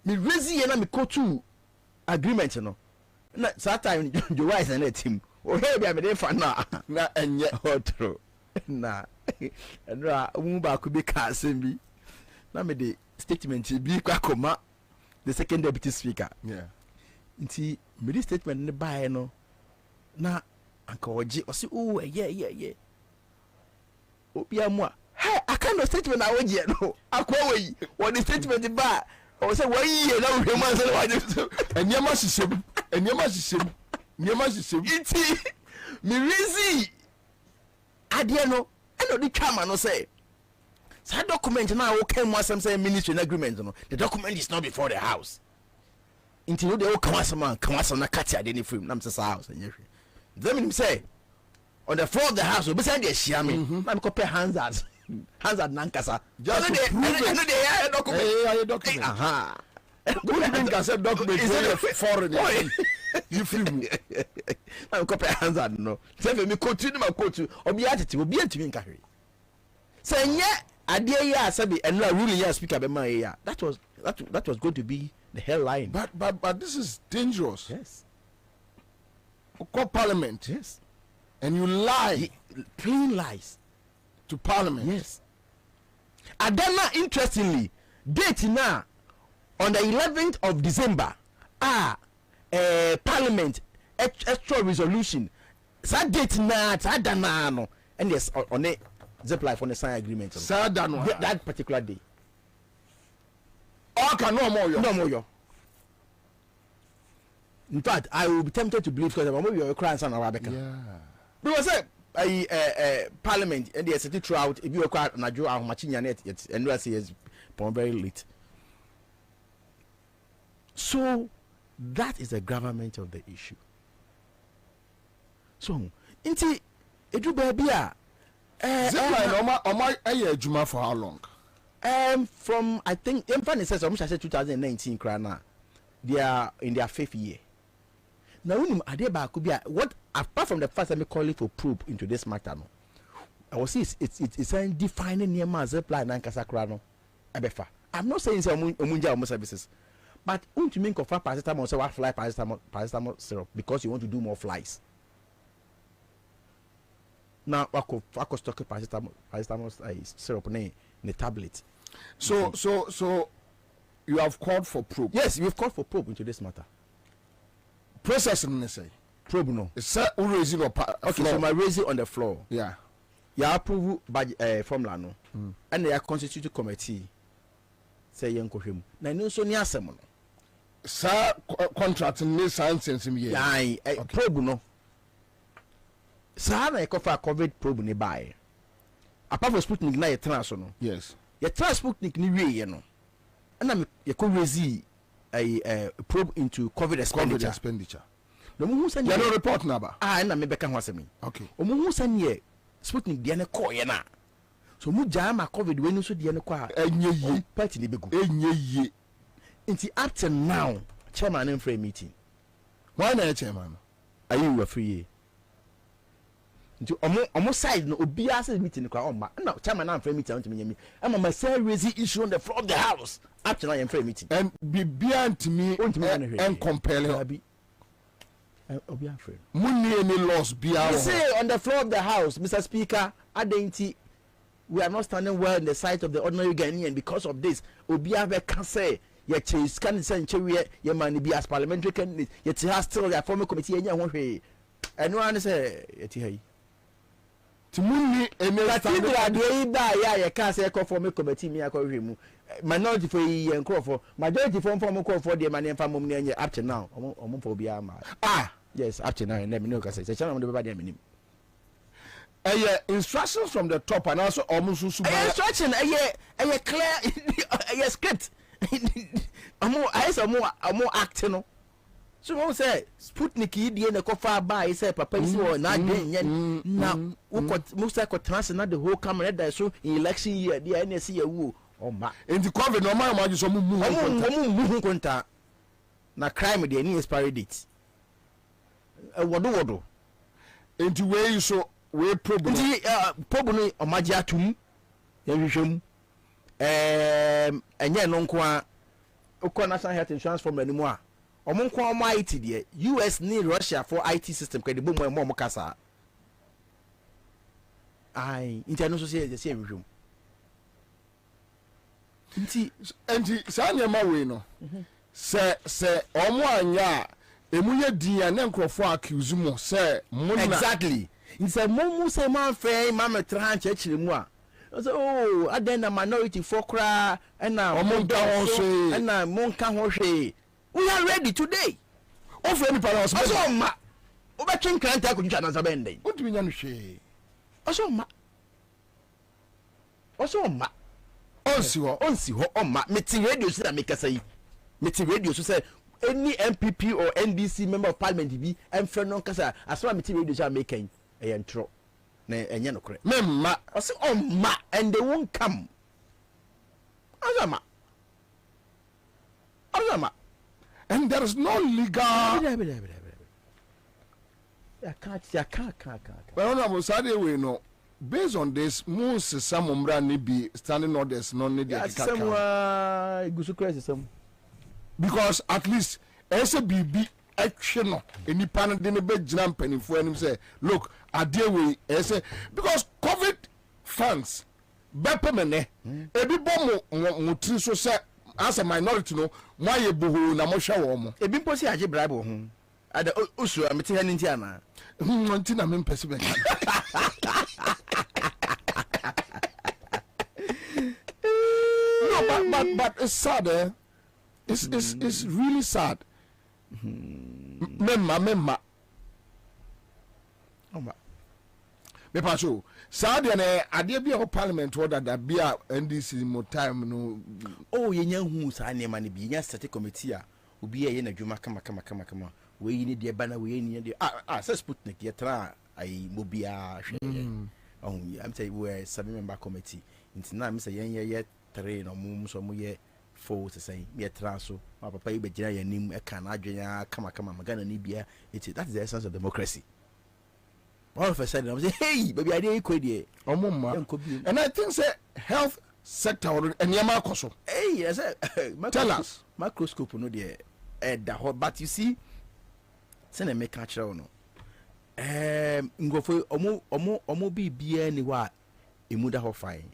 Me raise na me go to agreement no. Na that time you wise and let him. Oh hey be me dey fan na enye otro. Na ra mu ba ku bi ka asem bi. Na me the statement bi kwa koma the second deputy speaker. Yeah. Nti me the statement ne bae no na anka oje o say oh yeah. Obi amua. Hey, I can't no statement na oje no. Akwa we what the statement ba o say 1 year na we man say why Enyama sisem. Nyama sisem. Iti me reason ade no eno di twama no say that document na wo kan mu asem say ministry agreement no the document is not before the house until no dey wo kan asem na kat ade ni frame na me say house enye hwe then me say on the floor of the house we be say dey share me na me compare Ansah nankasa just to prove it no dey document document aha good thing can say document is foreign you free I'm compare Ansah no say me continue my quote obi atete obi antimi nka hwe say nye ade ya sabi enra ruling ya speaker be man ya that was going to be the headline but this is dangerous. yes Call parliament, yes and you lie plain lies to parliament. yes adana interestingly date now on the 11th of December parliament extra resolution that date na adana no and yes on it zip life on the sign agreement that particular day no more. In fact, I will be tempted to believe because I'm maybe crying son Arabic. Yeah. Because parliament and they sit throughout if you cry na jo ahmachinya net yet and we say is very late. So that is the gravamen of the issue. So inti edu baby Zipline Oma ejuma for how long? From I think in says almost I said 2019 krana. They are in their 5th year. Now when what apart from the fact that me calling for probe into this matter no. I was see it's defining near my zipline and kasakrano. Abefa. I'm not saying say omunja services. But won't you mean for paracetamol say what fly paracetamol syrup because you want to do more flies. Now I stock paracetamol syrup in the tablet. So you have called for probe. Yes, we've called for probe into this matter. Processing me say probe no. It's raising on okay, floor. So my raising on the floor. Yeah. You approve by formula no. And the constituted committee say yanko him. Na no so ni asem no. Sir contract ni science me here. Aye, probe no. Sir na ekofa COVID probe ni buy. Apart from Sputnik na ye transfer no. Yes. Ye transfer Sputnik ni wie ye no. And you could raise a probe into COVID expenditure. No more send you no report number. And I may become was me. Okay. O more send ye Sputnik Diana Koyana. So Mujama COVID when you should Diana Qua and party the big into up to now, chairman in frame meeting. Why not, chairman? Are you a free? Into almost side no Obia's meeting no chairman and frame meeting to me. I'm a myself raising issue on the floor of the house. Up to now in frame meeting. And be beyond to me and compel Obian frame. Money any loss be out. Say on the floor of the house, Mr. Speaker, Adenti, we are not standing well in the sight of the ordinary Ghanaian because of this. Obian can say ye chase can say ye man be as parliamentary candidate, yet he has still their former committee and and one say yet to money and I can't say call for me committee me him. Minority for and call for majority form call for the man and family up to now. For yes, up to now, and let me know because I say, I'm the name. Instructions from the top and also almost instruction, a clear script. I'm more acting. So one say Sputnik the coffee by say papa is not now most I could transfer not the whole camera that so in election year the NSC woo in the COVID normal man just move contact na crime the any expiry date wodo Into way so we problem. Problem omaji atum yehwehwem enye no nko a ukọ national health insurance form ani mu a omo nko omo IT de US ni Russia for IT system ka de bomo mo kasa ai nti ano so se yehwehwem nti sa nyama we no se omo anya emu ye din na nkrofo accuse mo se mo na exactly nti mo se man fe ma metra chechire mu a so oh aden na minority for kra na omo da ho so na mo nka ho hwe we are ready today ofre ni para so ma obetwen kranta ko ntwa na zabende otumi nya no hwe so ma onsi ho oma meti radio so na mekasa yi meti radio so say any MPP or NDC member of parliament bi emfre no kasa asoma meti radio so making e ntro na enye no kore memma ose oma and they won't come azama and there is no legal I can't. well no Saturday we no based on this most some umra ni be standing orders no need because at least ese bibi etwe no enipa no de ne be gina mpanifo anim say look ade we ese because COVID funds bepemene ebi bom mo tri so say as a minority no mo ye boho na mo hwe wo mo ebi mposi age bribe ho ada usu ameti ha nti ana nti na me mpese be no but it's sad it's really sad memma oma me pacho sad na ade bia ho parliament order da bia NDC mo time no yenya hu sa ne ma ne bi nya state committee a obi ye na dwuma kama we yi ni de bana we yi ni de say Sputnik ye tra ai mobia hwe I'm say we 7 member committee nti na me say ye 3 no mum so mo ye 4 to say me tra so my papa yi be gina ya nim e kan adwenya kama magana ni bia that is the essence of democracy. All of a sudden I'm say hey baby I dey equate omumma and I think say health sector and yama koso hey yes tell us microscope no there but you see say na make catch no ngofo omo bibia ni wa emuda ho fine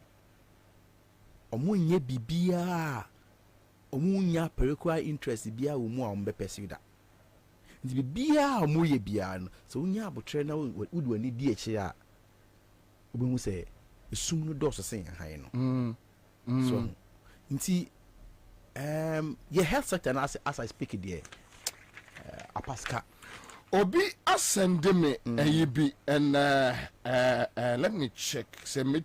omo nye bibia omo nya particular interest bia wo mu a omo be pursue da ndi bibia omo ye bia no so nya abotre na wudu ani di echi a obimu say esum no do so sen han no so nti your health sector as I speak there apaska obi asende me ayibi and let me check say me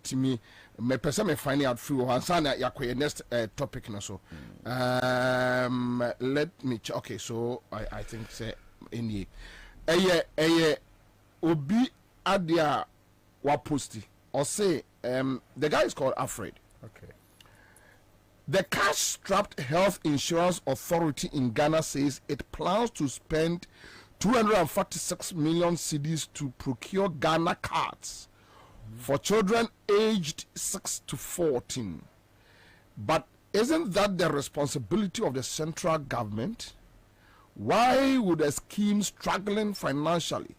person me find out through Ansah yakoye next topic na so let me check. Okay, so I think say any obi adia wa posti or say the guy is called Alfred. Okay. The cash-strapped Health Insurance Authority in Ghana says it plans to spend 246 million cedis to procure Ghana cards for children aged 6 to 14. But isn't that the responsibility of the central government? Why would a scheme struggling financially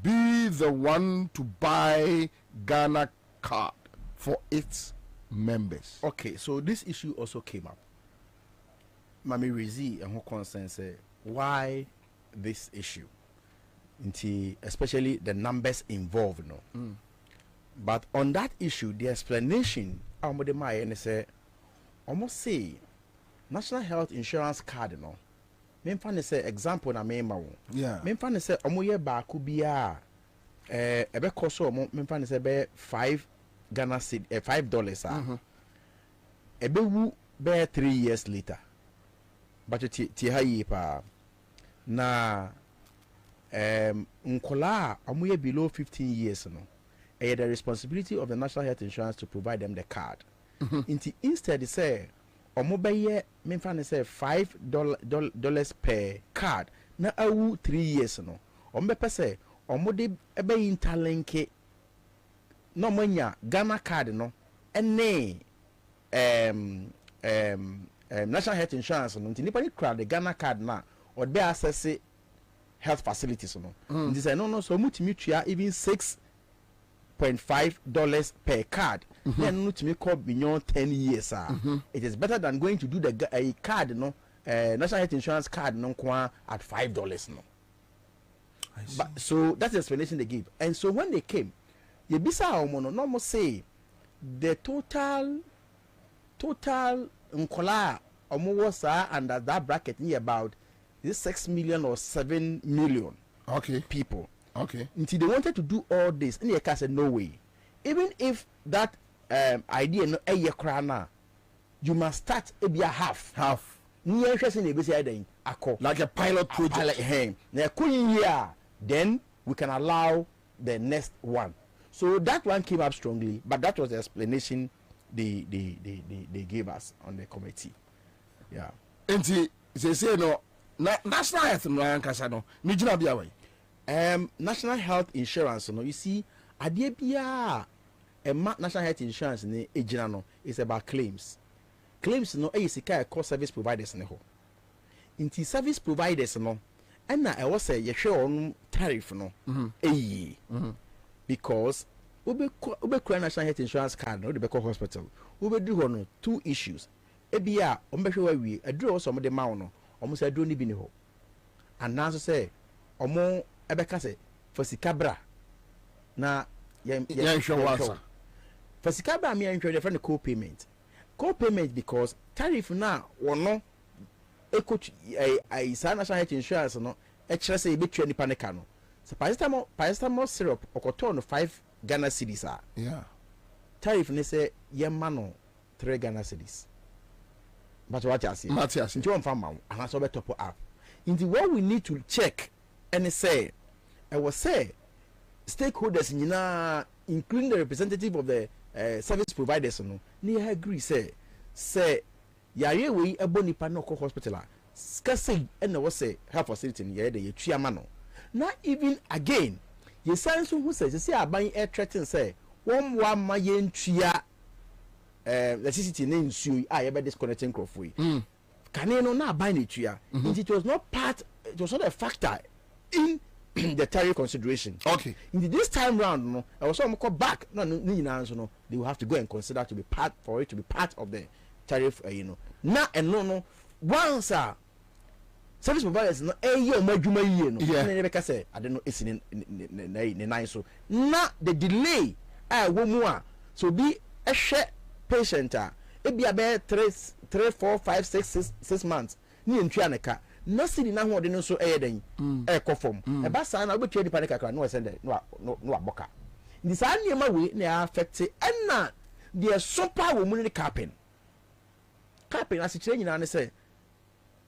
be the one to buy Ghana card for its members? Okay, so this issue also came up. Mami Rizi and her concern say why this issue, especially the numbers involved, no. But on that issue, the explanation, almost say national health insurance card, no. Me say example na me ma. Yeah. Me say omoye ba ku bia ebe koso me say be $5 $5 ebe wu be 3 years later. But ti hayi pa na nkola omoye below 15 years no. The responsibility of the national health insurance to provide them the card. Instead, they say, omobaye me say $5 per card. Na awu 3 years no. Ombe say omode ebe interlink no manya Ghana card no ene national health insurance no nti nipa ni kra the Ghana card na or be access health facilities no nti say no so mutimi tua even $6.5 per card then mutimi call beyond 10 years it is better than going to do a card no national health insurance card no kwa at $5 no. But so that's the explanation they give. And so when they came, you bisa omono no mo say the total nkola omo was under that bracket near about this 6 million or 7 million people. Okay. Until they wanted to do all this, and they said no way. Even if that idea no krana, you must start a half. Near interesting like a pilot project. Then we can allow the next one. So that one came up strongly, but that was the explanation they gave us on the committee. Yeah. And they say no national health no nijina bia way. National health insurance no, you see adie bia national health insurance ne ejina no is about claims no sika call service providers ne ho inti service providers no na e was say ye hwe on tariff no because ube national health insurance card no de be call hospital ube do no two issues ebia o be hwe wa wi aduro so mo de ma no o mo say aduro ni bi ne ho and say o mo ebe ka say for sika bra na ye hwe for sika bra me hwe de friend co-payment because tariff na wono ekoch national health insurance no e kire say e betua nipa ne ka no so paracetamol syrup okoto no 5 Ghana cedis yeah tariff ne say ye ma no 3 Ghana cedis but what you see nti won fa ma ana so be top up into what we need to check and say I was say stakeholders nyina including the representative of the service providers no ni agree say yare we ebo nipa no ko hospital skase and was say health facility ni yare de yetua ma no na even again ye sense who says say aban e threaten say one ma yentua electricity na nsuo ye be disconnecting crofui kane no na aban na tua it was not a factor in the tariff consideration. Okay. In this time round, no, I was some call back. No, they will have to go and consider to be part of the tariff. Now and no. Once service providers no year majuma year no. Yeah. Because say I don't know it's in nine so. Now the delay wo so be a share patient it be about 3, 4, 5, 6 months. Ni entwa neka. No city na ho de no so den form e ba sa na obetua di panika kra no send no aboka ndi sa niema we na affect na the super wo mu ni capping as kire nyina ne say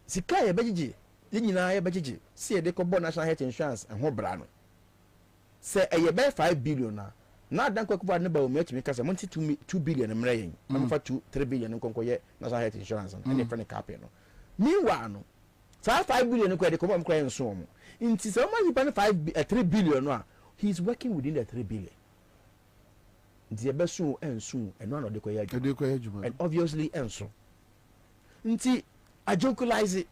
sika ye begigi nyina ye begigi se de ko national health insurance ho bra no se e ye be 5 billion na dan kwakuba ne ba o metimi ka se monti 2 billion mra yen na fa 3 billion nkonko ye national health insurance and the friend capping no meanwhile no 5 billion ko de ko mom cry nso mo nti so man yipa 3 billion no he is working within the 3 billion nti e besu ensu eno na de ko ya adwuma and obviously enso nti ajonkolize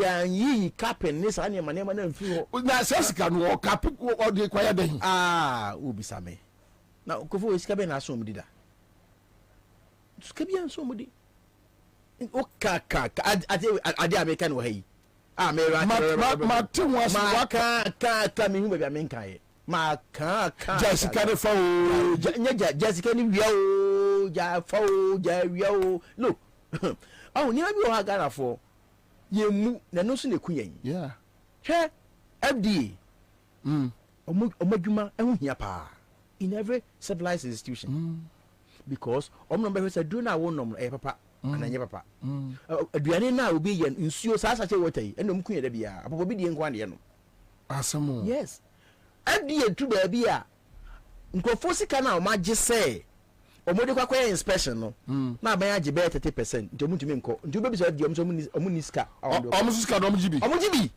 ya yi capping ni sa ne manema na mfi ho na sesika no cap o de kwa ya den ubisa me na kofo sika be na so mu dida sika bi enso mu di o kaka ade American wo hayi ma te was waka mi hu be American ye ma ka Jessica ne fa o Jessica ni wia o ja fa o ja wia o look ni bi o ha Ghana for ye mu na no so ne ku yen yeah he FDA omadwuma ehu hia pa in every civilized institution because omno be say do na wo nom papa ananye papa aduane na obi ye nsuo sasa che water enom ku ye da bia apopo bi die nkwa de no asamo yes FDA tu ba bia nkofo sika na o magye say omode kwakwa inspection no na ban agye be 30% nti omutumi nko nti obebi so FDA omso omuni sika omso sika do omjibi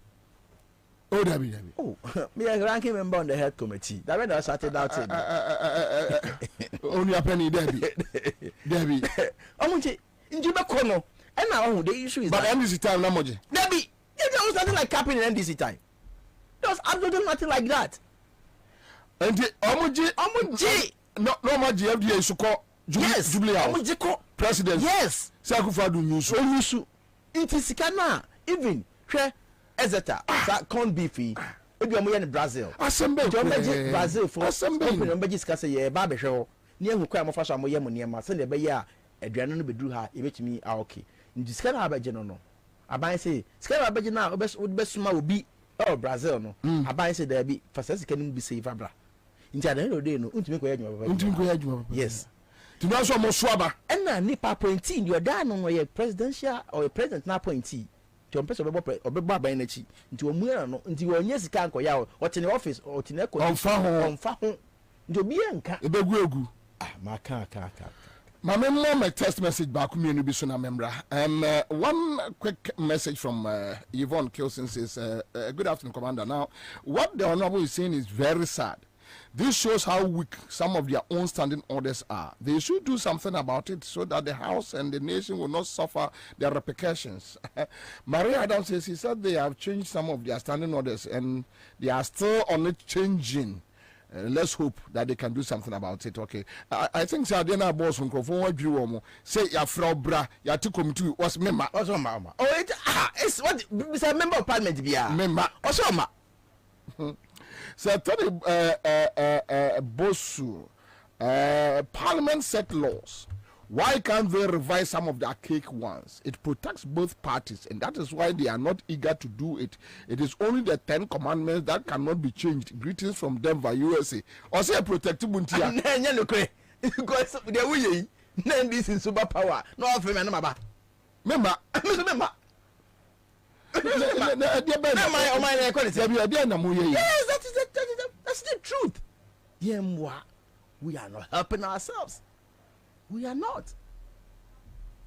Oh, Debbie. Oh, me a ranking member on the health committee. That when I started out only a penny, Debbie. Omunche, Njiba Kono. And now the issue is but that NDC time, Namoji. Debbie, there was nothing like capping in NDC time. There was absolutely nothing like that. And Omuji, no, Maji, FDA, so called Jubilee House. Omuji, President. yes. Sakufadu Yusu. Yusu. It is Sikana, even, Ezeta, corned beefy. Ebi omo ye in Brazil. Assemble. Brazil for Assemble. Open on Begis Cassa, ye barber show. Near who cry more fashion more yam near my son, the Baya, a Driano Bedru ha, it me okay. In this kind of Abajano. Abai say, Scara Abajana, best small be, oh, Brazil no. Abai say there be, for says can be safe, Abra. In the end of the day, no, yes. To know some more swabber. And now, Nipa pointing, you are done on your presidential or a president now pointing. To impress or Baba energy into a mirror into a yes can't go out or in the office or to Neko on Fahon to be anka. My car. My memo text message back community bisuna member. One quick message from Yvonne Kilson says, good afternoon, Commander. Now, what the Honorable is saying is very sad. This shows how weak some of their own standing orders are. They should do something about it so that the House and the nation will not suffer their repercussions. Maria Adams says he said they have changed some of their standing orders and they are still on it changing. Let's hope that they can do something about it. Okay, I think Sardina boss from Crofon Drew say your Frau Bra, your two committee was member. Also, Mama. Oh, it's what it's a member of parliament. Member. Also, Ma. So Tony Bosu, Parliament set laws. Why can't they revise some of the archaic ones? It protects both parties, and that is why they are not eager to do it. It is only the 10 commandments that cannot be changed. Greetings from Denver, USA. Also, protective Buntia. Because the way then this is super power. No, for me, no, Member. Yes, that's the truth. We are not helping ourselves. We are not.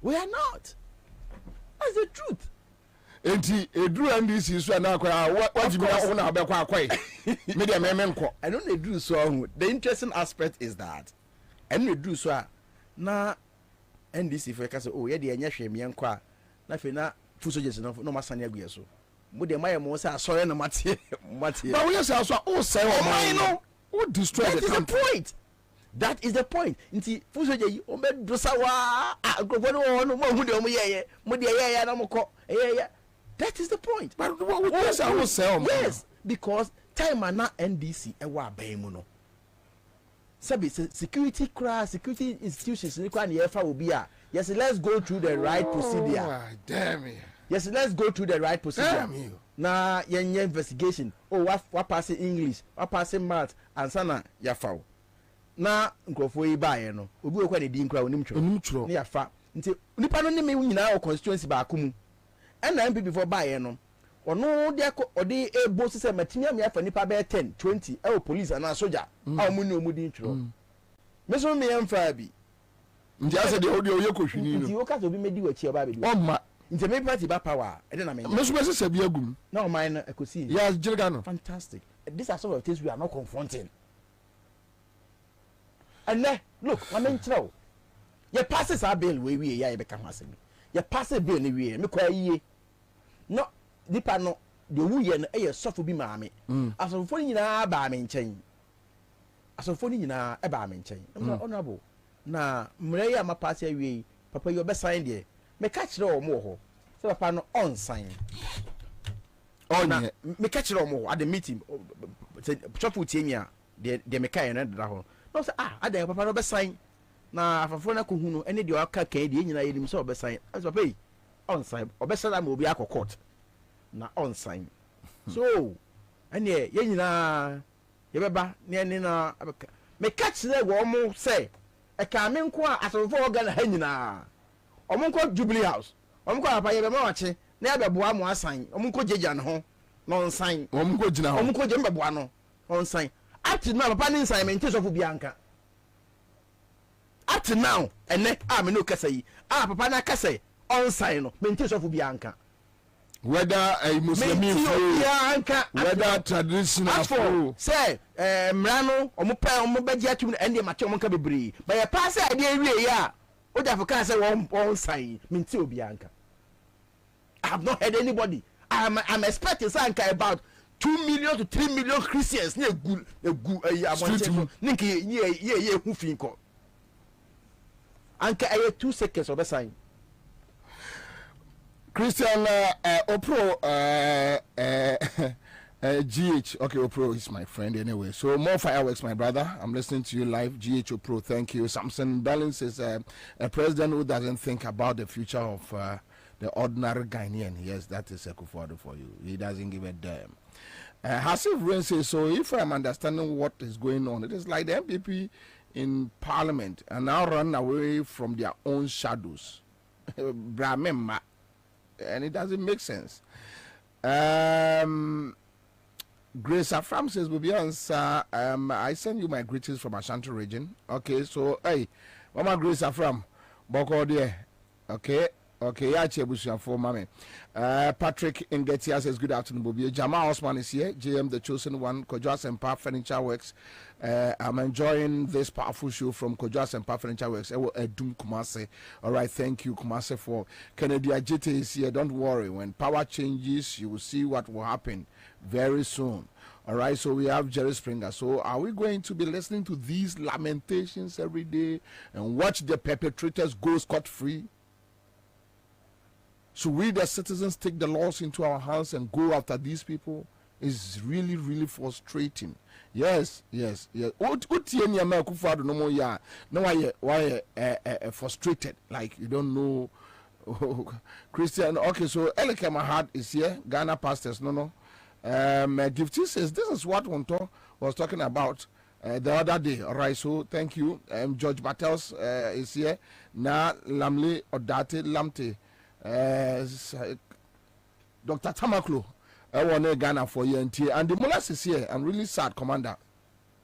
That's the truth. I don't do so. The interesting aspect is that and we do so na NDC for say oh yeah the enya hweme nkwa na fe na fuso jesi no masane agu so mo de maye mo say asore na matie but we say so oh say o man no who destroy the country. That is the point. Nti fuso je o be dosa wa agrofo no no mo hu de o mo ye mo de ye na mo ko that is the point. But what we say o say yes because time na NDC e wa ban mu no security institutions ni kwa na yefa obi a yes let's go through the right procedure. Oh, damn you. Yes, let's go through the right procedure. Damn you. Na yenye investigation. Oh, what pass English, what pass math, Ansah na yafa. Na nkrofo yi ba ye no. Obi okwa ne di nkra onim tro. Ne yafa. Nti nipa no ne me nyina o constituency ba akumu. Na MP before ba ye no. Ono de ko ode ebo sise matimi am yafa nipa be 10, 20 e police na soldier. A omu ne omu di ntro. Meso me yamfa bi. Nti ase de ode oye kohwini no. Nti wo ka so bi medi wachi oba be di. Oma nti me party ba power e dey na me. Meso be se bi agum. Na o man ekosi. Yeah, jirga no. Fantastic. These are some of the things we are not confronting. And then look, I mean throw. Your passes are bill we ya be kan asemi. Your passes bill ni we me kwa yie. No, dipa no de wu ye no e ye sofo bi maame. Asofo nyina ba me nchen. Asofo nyina e ba me nchen. Honorable. Na mre ya ma pass awie papa you be sign there. Me catch o mo ho. So papa no on sign. Oh na me catch o mo at the meeting. Chopu tiemia de me kai na da ho. No say ada papa no be sign. Na afafo na ko hu no ene de aka kan de nyina yenim so be sign. As papa yi on sign. Obe sada ma obi akọ na on sign. So ene ye nyina ye beba ne ene na me catch le wo mo say e ka me nko a asofo organ ha nyina. Omunko Jubilee House. Omunko apaye be ma wache na ya be boa mo asan. Omunko jeja ne ho. No sign. Omunko jina ho. Omunko je mbe boa no. On sign. Up to now papa ni sign me nti so fu bianka. Up to now ene me no kasa yi. Papa na kasa on sign no me nti so fu bianka. whether a Muslim whether traditional food. Say, Mrano, Omupa, and the Machomonka Bibri. By a pass idea, what Africa say one sign, Mintu Bianca. I have not heard anybody. I'm expecting something about 2 million to 3 million Christians near good Ninky, yeah, who think. Anka 2 seconds of a sign. Christian Opro GH. Okay, Opro is my friend anyway. So more fireworks, my brother. I'm listening to you live. GH Opro, thank you. Samson Bellins is a president who doesn't think about the future of the ordinary Ghanaian. Yes, that is a Kufuor for you. He doesn't give a damn. Hasif Rain says, so if I'm understanding what is going on, it is like the MPP in Parliament and now run away from their own shadows. Bramema. And it doesn't make sense. Grace Afram says, Bobie Ansah, I send you my greetings from Ashanti region. Okay, so, hey, Mama Grace Afram, Boko there. Okay. Okay, yeah, for mommy. Patrick Ingetia says, good afternoon, Bobie. Jamal Osman is here. JM, the chosen one. Kojoas and Park Furniture Works. I'm enjoying this powerful show from Kojoas and Park Furniture Works. Doom Kumase. All right, thank you, Kumase, for Kennedy Ajite is here. Don't worry. When power changes, you will see what will happen very soon. All right, so we have Jerry Springer. So are we going to be listening to these lamentations every day and watch the perpetrators go scot-free? Should we, the citizens, take the laws into our hands and go after these people? Is really, really frustrating. Yes. Frustrated, like you don't know. Christian, okay, so Elike Mahad is here. Ghana pastors, no. Gifty says this is what Wonto was talking about the other day. All right, so thank you. George Battles is here. Na Lamle Odate Lamte. Dr. Tamaklo, I want to Ghana for ENT, and the Molas is here. I'm really sad, Commander.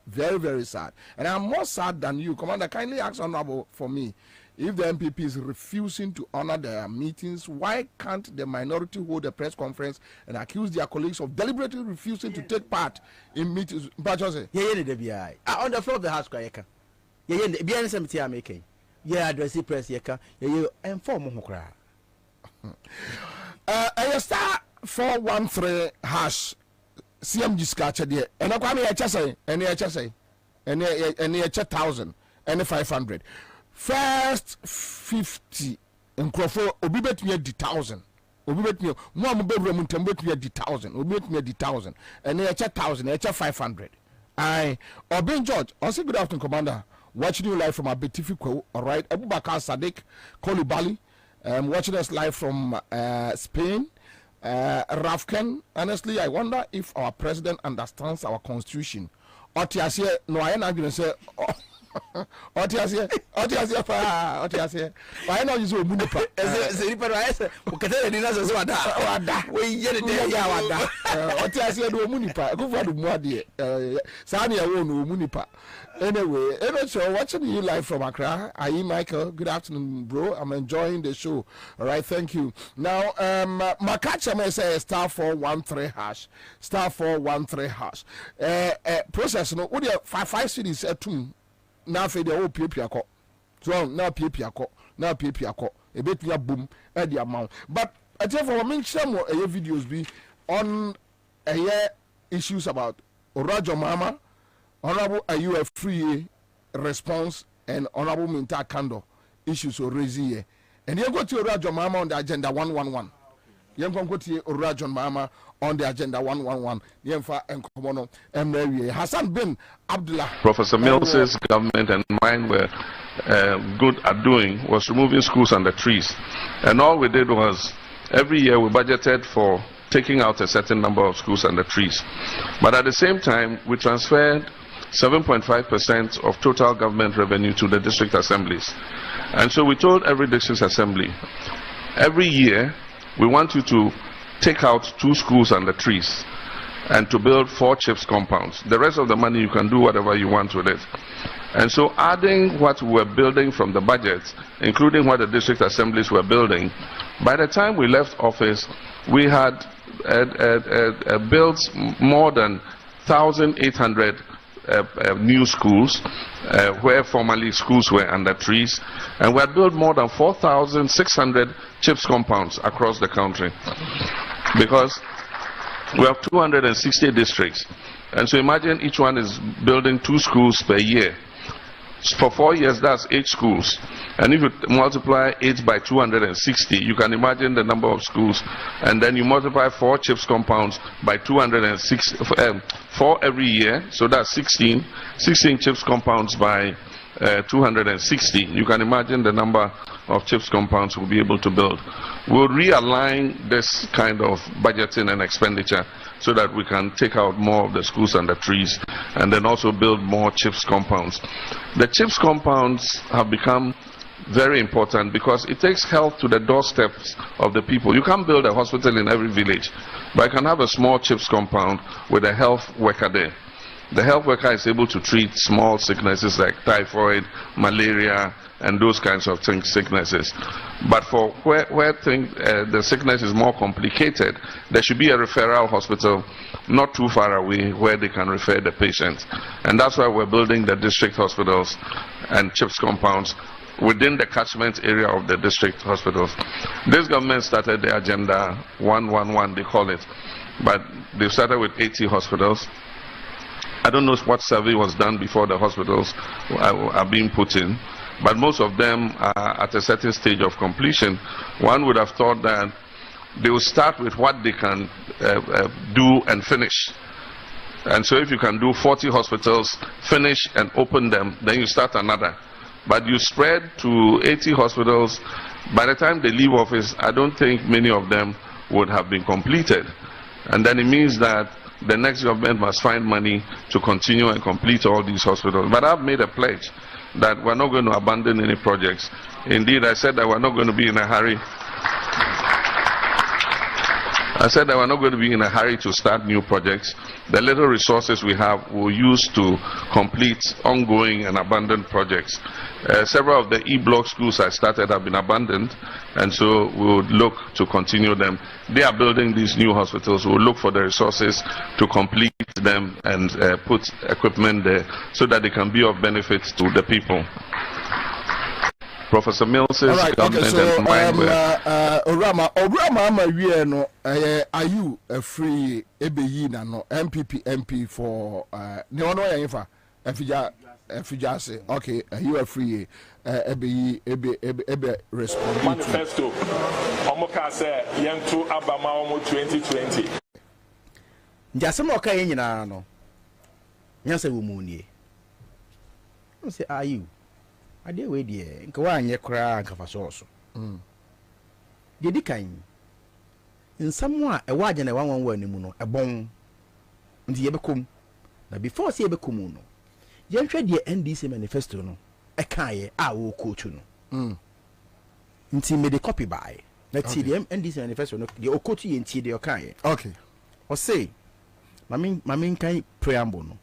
Very, very sad. And I'm more sad than you, Commander. Kindly ask Honorable for me. If the MPP is refusing to honor their meetings, why can't the minority hold a press conference and accuse their colleagues of deliberately refusing to take part in meetings? On the floor of the House, address the press, inform Mokra. Star 413 hash CMG scratch there, and I come here, and 1,000 and 500. First 50 and Crawford, Obibet me at the 1,000. Obibet me, one bedroom, Tambet me at the 1,000, Obibet me at the 1,000, and 1,000, 500. I, or Ben George, also good afternoon, Commander. Watching you live from Abetifico, all right, Abubakar Sadiq, Kolibali. Watching us live from Spain. Rafken, honestly, I wonder if our president understands our constitution. Otiasie, no, I am not going to say, Otiasie. Why not use a munipa? Otiasie, no munipa. Go for the Mwadi. Sania won't munipa. Anyway, so watching you live from Accra. Aye, Michael. Good afternoon, bro. I'm enjoying the show. All right, thank you. Now, Makacha may say star 413 hash. Star 413 hash. Process no. What 5 cities at 2. Now for the old PPA. So now PPA. Now PPA. A bit me a boom at the amount. But I tell you, I mean, some more videos be on issues about Orajo Mama. Honorable, are you a free response and honorable Minta Kando issues or raising here? And you go to Orajon Mama on the agenda 111. You go to Orajon Mama on the agenda 111. Yemfa and Komono and Hassan bin Abdullah. Professor Mills's government and mine were good at doing was removing schools under trees. And all we did was every year we budgeted for taking out a certain number of schools under trees. But at the same time, we transferred 7.5% of total government revenue to the district assemblies. And so we told every district assembly, every year we want you to take out 2 schools under trees and to build 4 CHIPS compounds. The rest of the money you can do whatever you want with it. And so adding what we were building from the budget, including what the district assemblies were building, By the time we left office, we had built more than 1,800 new schools, where formerly schools were under trees, and we had built more than 4,600 CHIPS compounds across the country, because we have 260 districts, and so imagine each one is building 2 schools per year. For 4 years, that's 8 schools. And if you multiply 8 by 260, you can imagine the number of schools. And then you multiply 4 CHIPS compounds by 206, 4 every year. So that's 16 CHIPS compounds by 260. You can imagine the number of CHIPS compounds we'll be able to build. We'll realign this kind of budgeting and expenditure so that we can take out more of the schools and the trees, and then also build more CHIPS compounds. The CHIPS compounds have become very important because it takes health to the doorsteps of the people. You can't build a hospital in every village, but you can have a small CHIPS compound with a health worker there. The health worker is able to treat small sicknesses like typhoid, malaria, and those kinds of sicknesses. But for where the sickness is more complicated, there should be a referral hospital not too far away where they can refer the patient. And that's why we're building the district hospitals and CHIPS compounds within the catchment area of the district hospitals. This government started the Agenda 111, they call it, but they started with 80 hospitals. I don't know what survey was done before the hospitals are being put in, but most of them are at a certain stage of completion. One would have thought that they will start with what they can do and finish. And so if you can do 40 hospitals, finish and open them, then you start another. But you spread to 80 hospitals, by the time they leave office, I don't think many of them would have been completed. And then it means that the next government must find money to continue and complete all these hospitals. But I've made a pledge that we're not going to abandon any projects. Indeed, I said that we're not going to be in a hurry. I said that we're not going to be in a hurry to start new projects. The little resources we have we'll use to complete ongoing and abandoned projects. Several of the E-block schools I started have been abandoned, and so we would look to continue them. They are building these new hospitals. We'll look for the resources to complete them and put equipment there so that they can be of benefit to the people. Professor Mills's government and mine were... Orama, are you a free EBE no MPP MP for no Infa FJ? Okay, you are free EBE respond. Manifesto. Omoka say yentu abama omo 2020. Njasema oka yenyina no. Nyanse wo munie. I say are you? Ade we die nka wa anye kra nka fa so so. De dikan nsam a ewa agye na wanwan wa animu no ebon nti yebekom na before say yebekom no yenhwe de NDC manifesto no ekaye a wo kochu no nti me de copy by na ti de NDC manifesto no de okotu ye nti de okaye okay o say mamin kan preamble no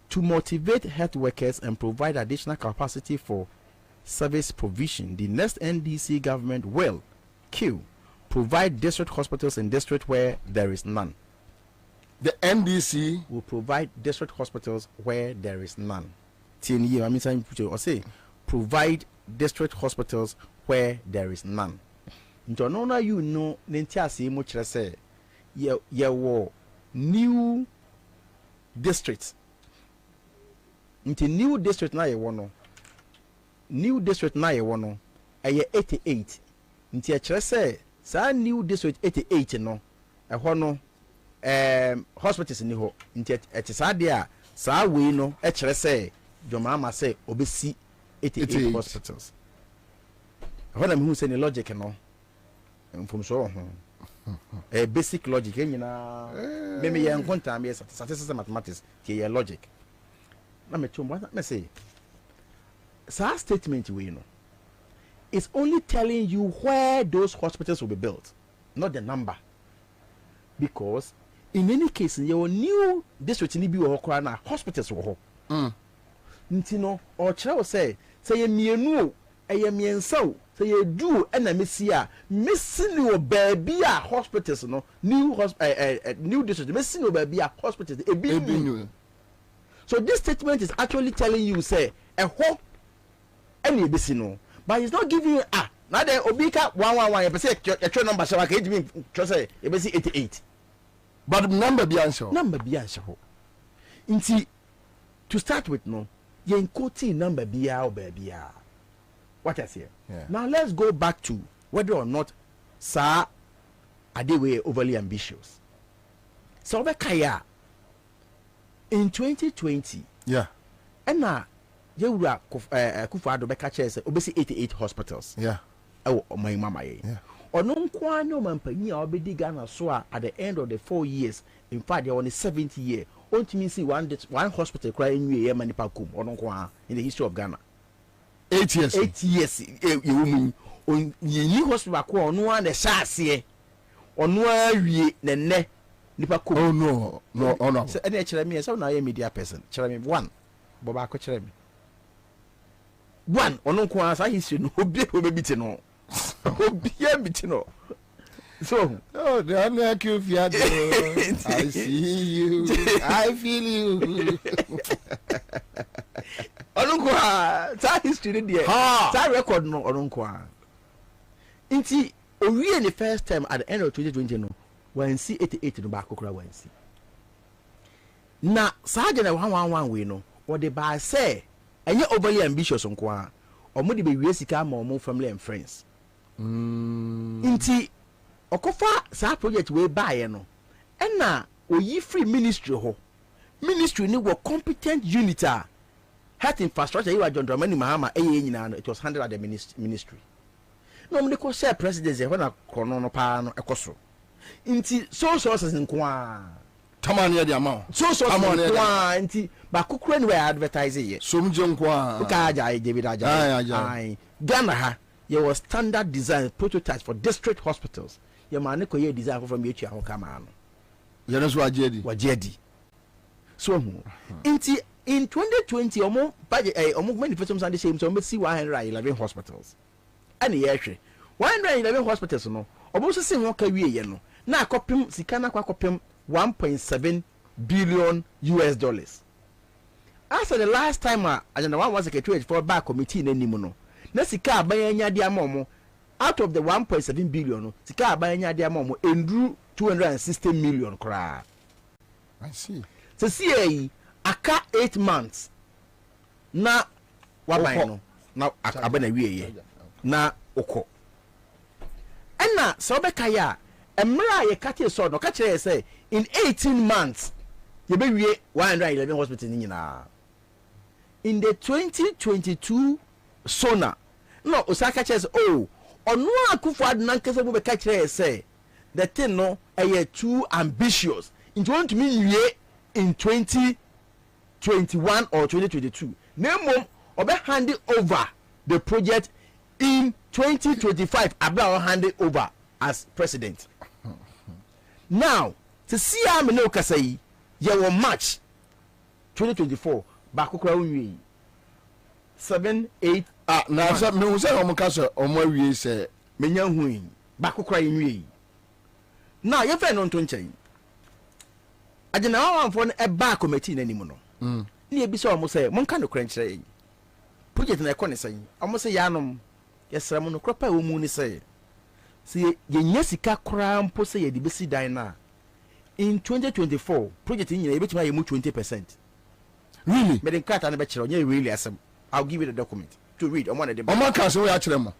to motivate health workers and provide additional capacity for service provision. The next NDC government will provide district hospitals in districts where there is none. The NDC will provide district hospitals where there is none. Say provide district hospitals where there is none. No, you know, say new districts. Into new district na ye wono. New district na ye wono. Aye 88. Nti a kire say sa new district 88 no. Ho no hospitals ni ho. Nti eti sa de a sa we no e kire say Jomama say obesi 88 hospitals. Ho na me hu say ni logic no. From so ho. Basic logic nyina me ye nkonta me statistics and mathematics ke ye logic. Na me chum what me say. So statement we know. It's only telling you where those hospitals will be built, not the number. Because in any case, in your new district in Ibi na hospitals will ho. Ntino or child say you mienu mienso say you do na mesi a mesi ni o baby a hospitals no new district mesi ni o baby a hospitals e bi new. So this statement is actually telling you say a hope any ebisi no, but it's not giving you now the obika 111 you say your number so can me say ebisi 88 but number be answer inti to start with no yen quoting number bia or baby what I say. Yeah. Now let's go back to whether or not sir are they overly ambitious. So Kaya in 2020, yeah, and now you were Kufado Bekaches obviously 88 hospitals. Yeah. Oh my mama. Yeah. Or no kwano mampani or be Ghana so at the end of the 4 years. In fact, they're on the 7th year. Only mean see one hospital crying you manipakum or no in the history of Ghana. 8 years. 8 years. You on ye hospital ko no one the shase on wie ne nipakum. Oh no. So any chere me so na media person. Chere me one. Boba ko chere me. One ono ko asa history no obi obebiti no. Obi ebiti no. So, the I see you. I feel you. Onunkwa, that history there. That record no onunkwa. Inti owie the first time at the end of 2020 no, when see 88 no back okra when see. Na sergeant 111 we no, what the ba say, enye overly ambitious onkwa. Omo de be wie sika ma omo family and friends. Inti okofa sa project we buy no na oyi free ministry ho ministry ni wo competent unit health infrastructure you are John Dramani Mahama nyina no it was handled at the ministry no me ko share presidency when na kono no pa no ekoso nti so sources nko tamani ya di amount so nko nti ba kokura ni we advertise ye so mje nko ka aja David aja Ghana ha there was standard design prototypes for district hospitals. Your man ko ye design from yechi ahụ kama ano. Yana so wajedi. So in 2020 omo budget omo manifesto some say so see 111 hospitals. Ani ye hwe. 111 hospitals no omo so say ho ka wie ye no. Na akopem sika na akopem 1.7 billion US dollars. After the last time agenda one was secretary for back committee na nimu no. Na sika abanya dia momo out of the 1.7 billion sika abanya dia momo endru 260 million kra. I see. So see aka 8 months na waban no na abana wieye na oko ena so be kaya emra ye kate so no ka kire say in 18 months ye be wie 111 hospital ni nyina in the 2022 sona no osaka says oh onu akufo adnan kese bu be ka kire say the thing no too ambitious it want to mean in 2021 or 2022 nemo obe hand over the project in 2025 abra hand it over as president. Now to see am no kasa yi ye wo March 2024 ba kokora unwi 7-8 na say me say o mo kasa o mo awie say menya hu ba kokora unwi now ye fe no nto nchen agena wanfo no e ba committee na nimu no ni e bi so mo say mon ka no krankyere yi project na e ko ne say o say ya nom yesra mo no kropa wo mu ni say ye nya sika kra mpo say ye di besi dan na in 2024 project ni nyina e betima ye mu 20%. Really? Me den kata na be kire onye really asem. I'll give you the document to read. I'm one of them. O man ka so ya kire mo.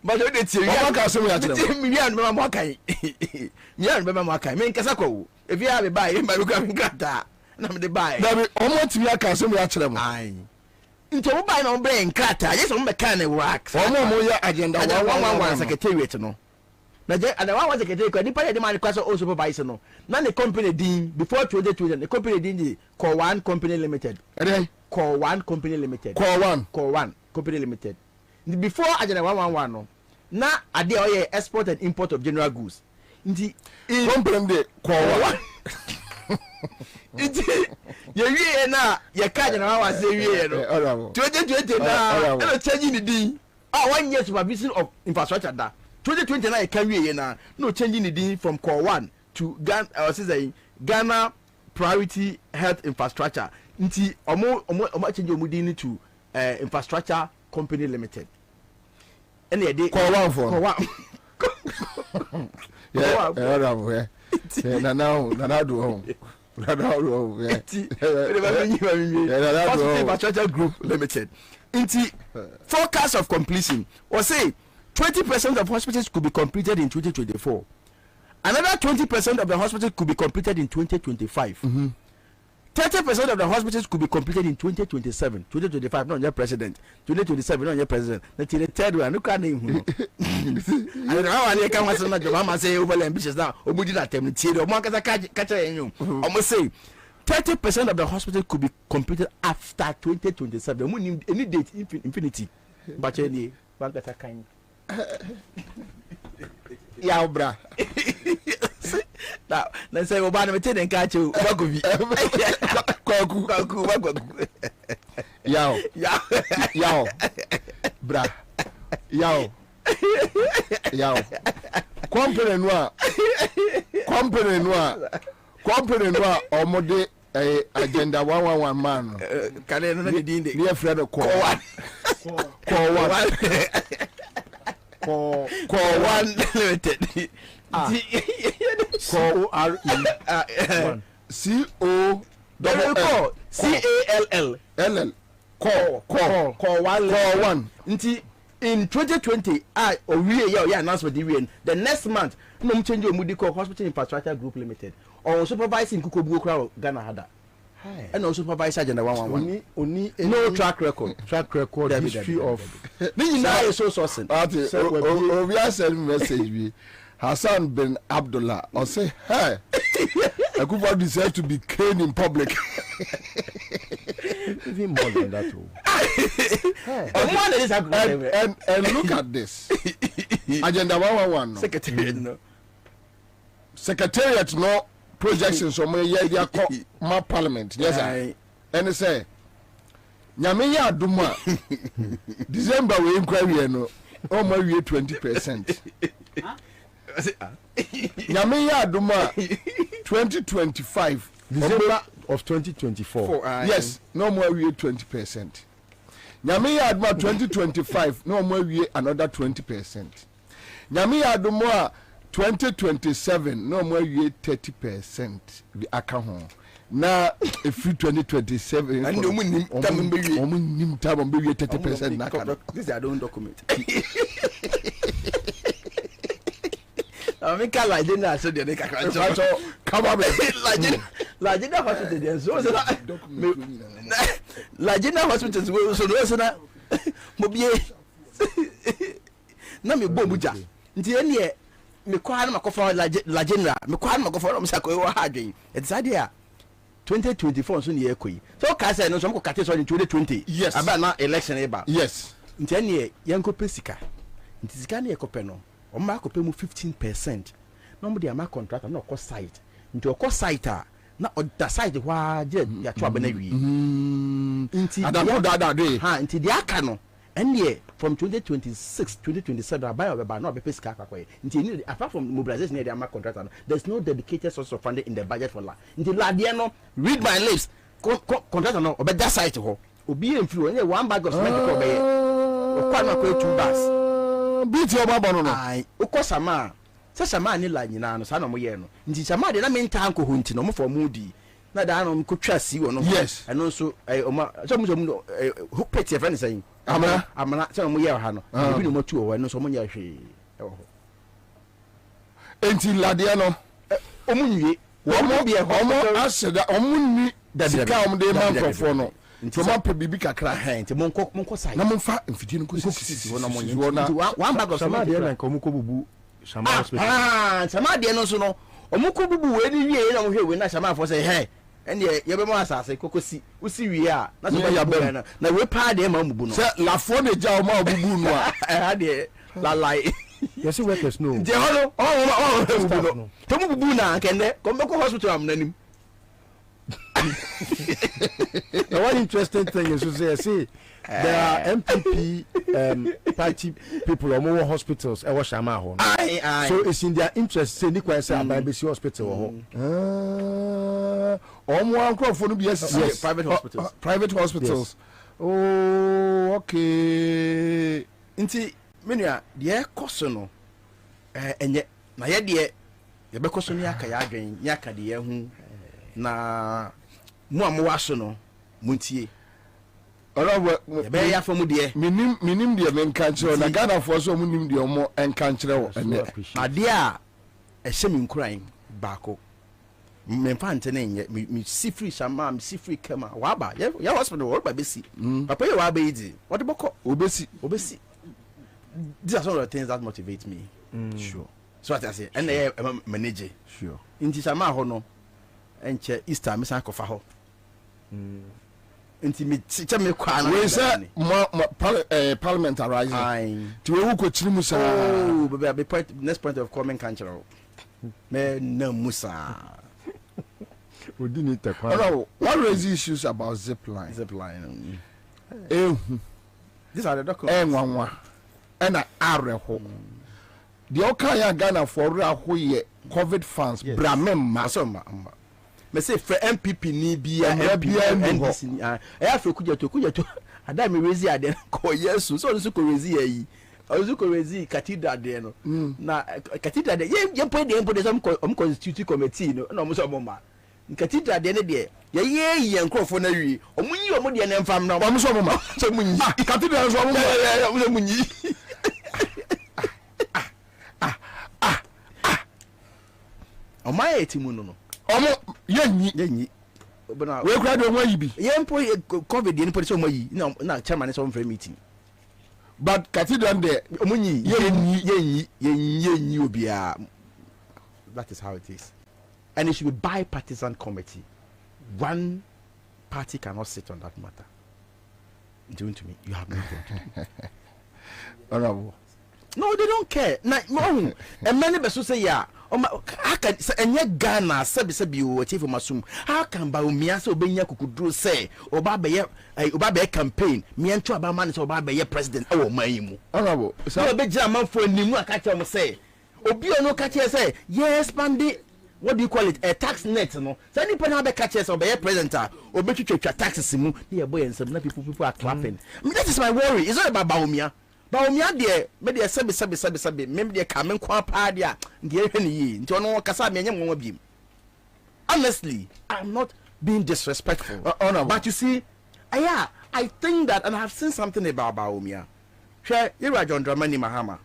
But they tell you, o man ka so ya kire mo. Million be ma kan. Million be ma kan. Me nkasa ko. If you have a buy, me go come kata. Na me dey buy. Na be o mo timi aka so ya kire mo. Ai. Nti o buy na o brain kata. Yes o me kan e wax. O mo ya agenda 111 secretariat no. Na je and one was secretary ko nipa dey man kwasa o supervisor no. Na the company din before 2020 the company din the Call One Company Limited. Call One Company Limited. Call One Company Limited. Before agenda 111 no. Na ade o export and import of general goods. Nti company dey Call One. You hear na you can't was say 2020 na and changing the din. 1 year supervision of infrastructure da. 2029 can we na no changing the din from core 1 to Ghana priority health infrastructure. Nti omo change omo din to infrastructure company limited. And they core 1 for core 1. Infrastructure Group Limited. Inti forecast of completion was say 20% of hospitals could be completed in 2024. Another 20% of the hospitals could be completed in 2025. 30% of the hospitals could be completed in 2027. 2025, not your president. 2027, not your president. The third one, look at him. And how I can answer my mama say over ambitious now. Obudi that time. The markets are catching you. Almost say 30% of the hospitals could be completed after 2027. Any date infinity. But any markets are kind. Yeah, bra. Now, let's say Obama and catch you. Yow, bra, yow. Company noir, omode agenda 111 man. Can I not be Dear Fred call one limited. C-O-CALL. Call one. In 2020, announcement the next month, no change your moody call Hospital Infrastructure Group Limited or supervising Kukobu Ghana Hada. And also supervise agenda 111. Only no track record. The history of. Now so sourcing. We are sending message. Hassan bin Abdullah or say, hey, Akufa deserves to be caned in public. Even more than that. And look at this. Agenda 111. Secretariat no projections on my parliament. Yes, I. And they say, Nyame ya duma. December we inquiry no. Oh my 20%. Nyame ya duma 2025 December of 2024. Yes, no more we 20%. Nyame ya duma 2025 no more we another 20%. Nyame ya duma 2027 no more we 30% the account. Na if 2027 and no nim time be 30% na ka. This I don't document. I mean, Lajina said the come on, Lajina hospital. So Lajina hospital so no Bobie. Na me bomuja. Nti ene me kwa na makofa Lajina, me kwa na makofa no sako e wa hadwen. It's idea 2024 so ne ekoi. So ka say no so mko kate so in 2020. Yes. Aba na election eba. Yes. Nti ene yanko pesika. Nti sika na ekope no. Oma akopɛ mu 15%. Na mo de ama contractor na okɔ site. Nti okɔ site a na oda site hwa je ya twa ba na wi. Nti adapo dada dey. Ha nti de aka no. Ene from 2026 2027 abai obeba na obepɛ sika akwakoye. Nti apart from mobilization de ama contractor no, there's no dedicated source of funding in the budget for la. Nti lade no read my lips. Contractor no obeda site ho. Obi emfiri onye one bag of cement ko obeye. Okwa na ko 2 bags. Beat your baba no. Ai, ukosama. Se sama ni la nyina no, sa na mo ye no. Nti sama de na menta anko ho nti no mo for mudi. Na da no ko twa si wo no. Yes. Eno so oma so mo who pet your friend saying. Amana se mo ye ha no. Ebi no mo tu wo eno so mo nya hwe. Enti lade no. Omo nwie. Omo bi e ho. Omo aseda omo ni sika omo de man for no. Nti mo pa bibi kakra ha nti mo nko sai. Na mo fa mfiti no ko sisi wo na mo nyi. One bag of sama de na nko mo ko bubu. Sama hospital. Sama de no so no. Omo ko bubu we ni wie na mo hwe we na sama for say hey. Ene ye be mo asase kokosi. Usi wie a na so ya be na we pa de ma mubu no. Se la fo de ja o ma bubu no a. Ha de la lai. Yes, workers no. Je ho no. Oh bubu no. To mo bubu na kende. Ko be ko hospital am nanim. The one interesting thing is to say there are MPP party people or more hospitals. So it's in their interest. Say Nikwa say Abambesi hospital. Yes, private hospitals. Private hospitals. Yes. Oh, okay. Inti menua de koso no enye na ye de ye be koso ni aka ya adwen ni aka de ye hu na mu amowaso no muntie ora be ya fa mu de minim de men kan kire na Ghana for so mu nim de omo en kan kire wo ene ade a ehye mi nkuran baako me fa nte na enye mi sifri shama mi sifri kama wa ba ya hospital wo ba besi papa ye wa ba yidi what the boko obesi these are some of the things that motivate me. Sure. So what I say, and they manage. Sure. In this ama hono, and Easter, Miss Ankofa ho. Intimate, teacher me kwana. We say Parliament arising. To who could Musa? Oh, be next point of comment cancer. Me no Musa. We didn't need the question. What raise issues about zip line? These are the documents. And I areho. The Okaya Ghana for Rahoye COVID funds, Bramem Masoma. Me say for MPP ni bia NDC. I have to kuja to. Ada me rezi ade ko yesu. So so ko rezi yi. Ozu ko rezi cathedral de no. Na cathedral de ye point de some constitutive committee no. Na mo so mo ma. Cathedral de ne de ye nkrofo na wi. Omunyi omo de ne mfam na. Mo so mo ma. So munyi. Cathedral so mo ma. Munyi. Oma etimu no omo yenyi obana we kura do mo yi bi yempo covid ni police omo yi na chairman is on for meeting but cathedral there omunyi yenyi obia. That is how it is, and it should be bipartisan committee. One party cannot sit on that matter. Doing to me, you have no vote. Honorable. No, they don't care. No, and many people say, yeah. How can enye Ghana sebi o chief masum? How can Baumia so benya kukudru say oba campaign me anto aba man so oba be president e wo man Honorable. So be jam for nimu aka tell say obi ono ka tell say yes pandi what do you call it a tax net no say ni pena be ka tell say oba president obi twetwa taxes mu na boy ensem na people are clapping. That is my worry. It's not about Baumia. Baumia de me de sabi me de kamen kwa pa de a de ehwe ni yi nti ono kasa me nyem won biem. Honestly, I'm not being disrespectful. But you see, I think that, and I have seen something about Baumia. Share Ira John Dramani Mahama.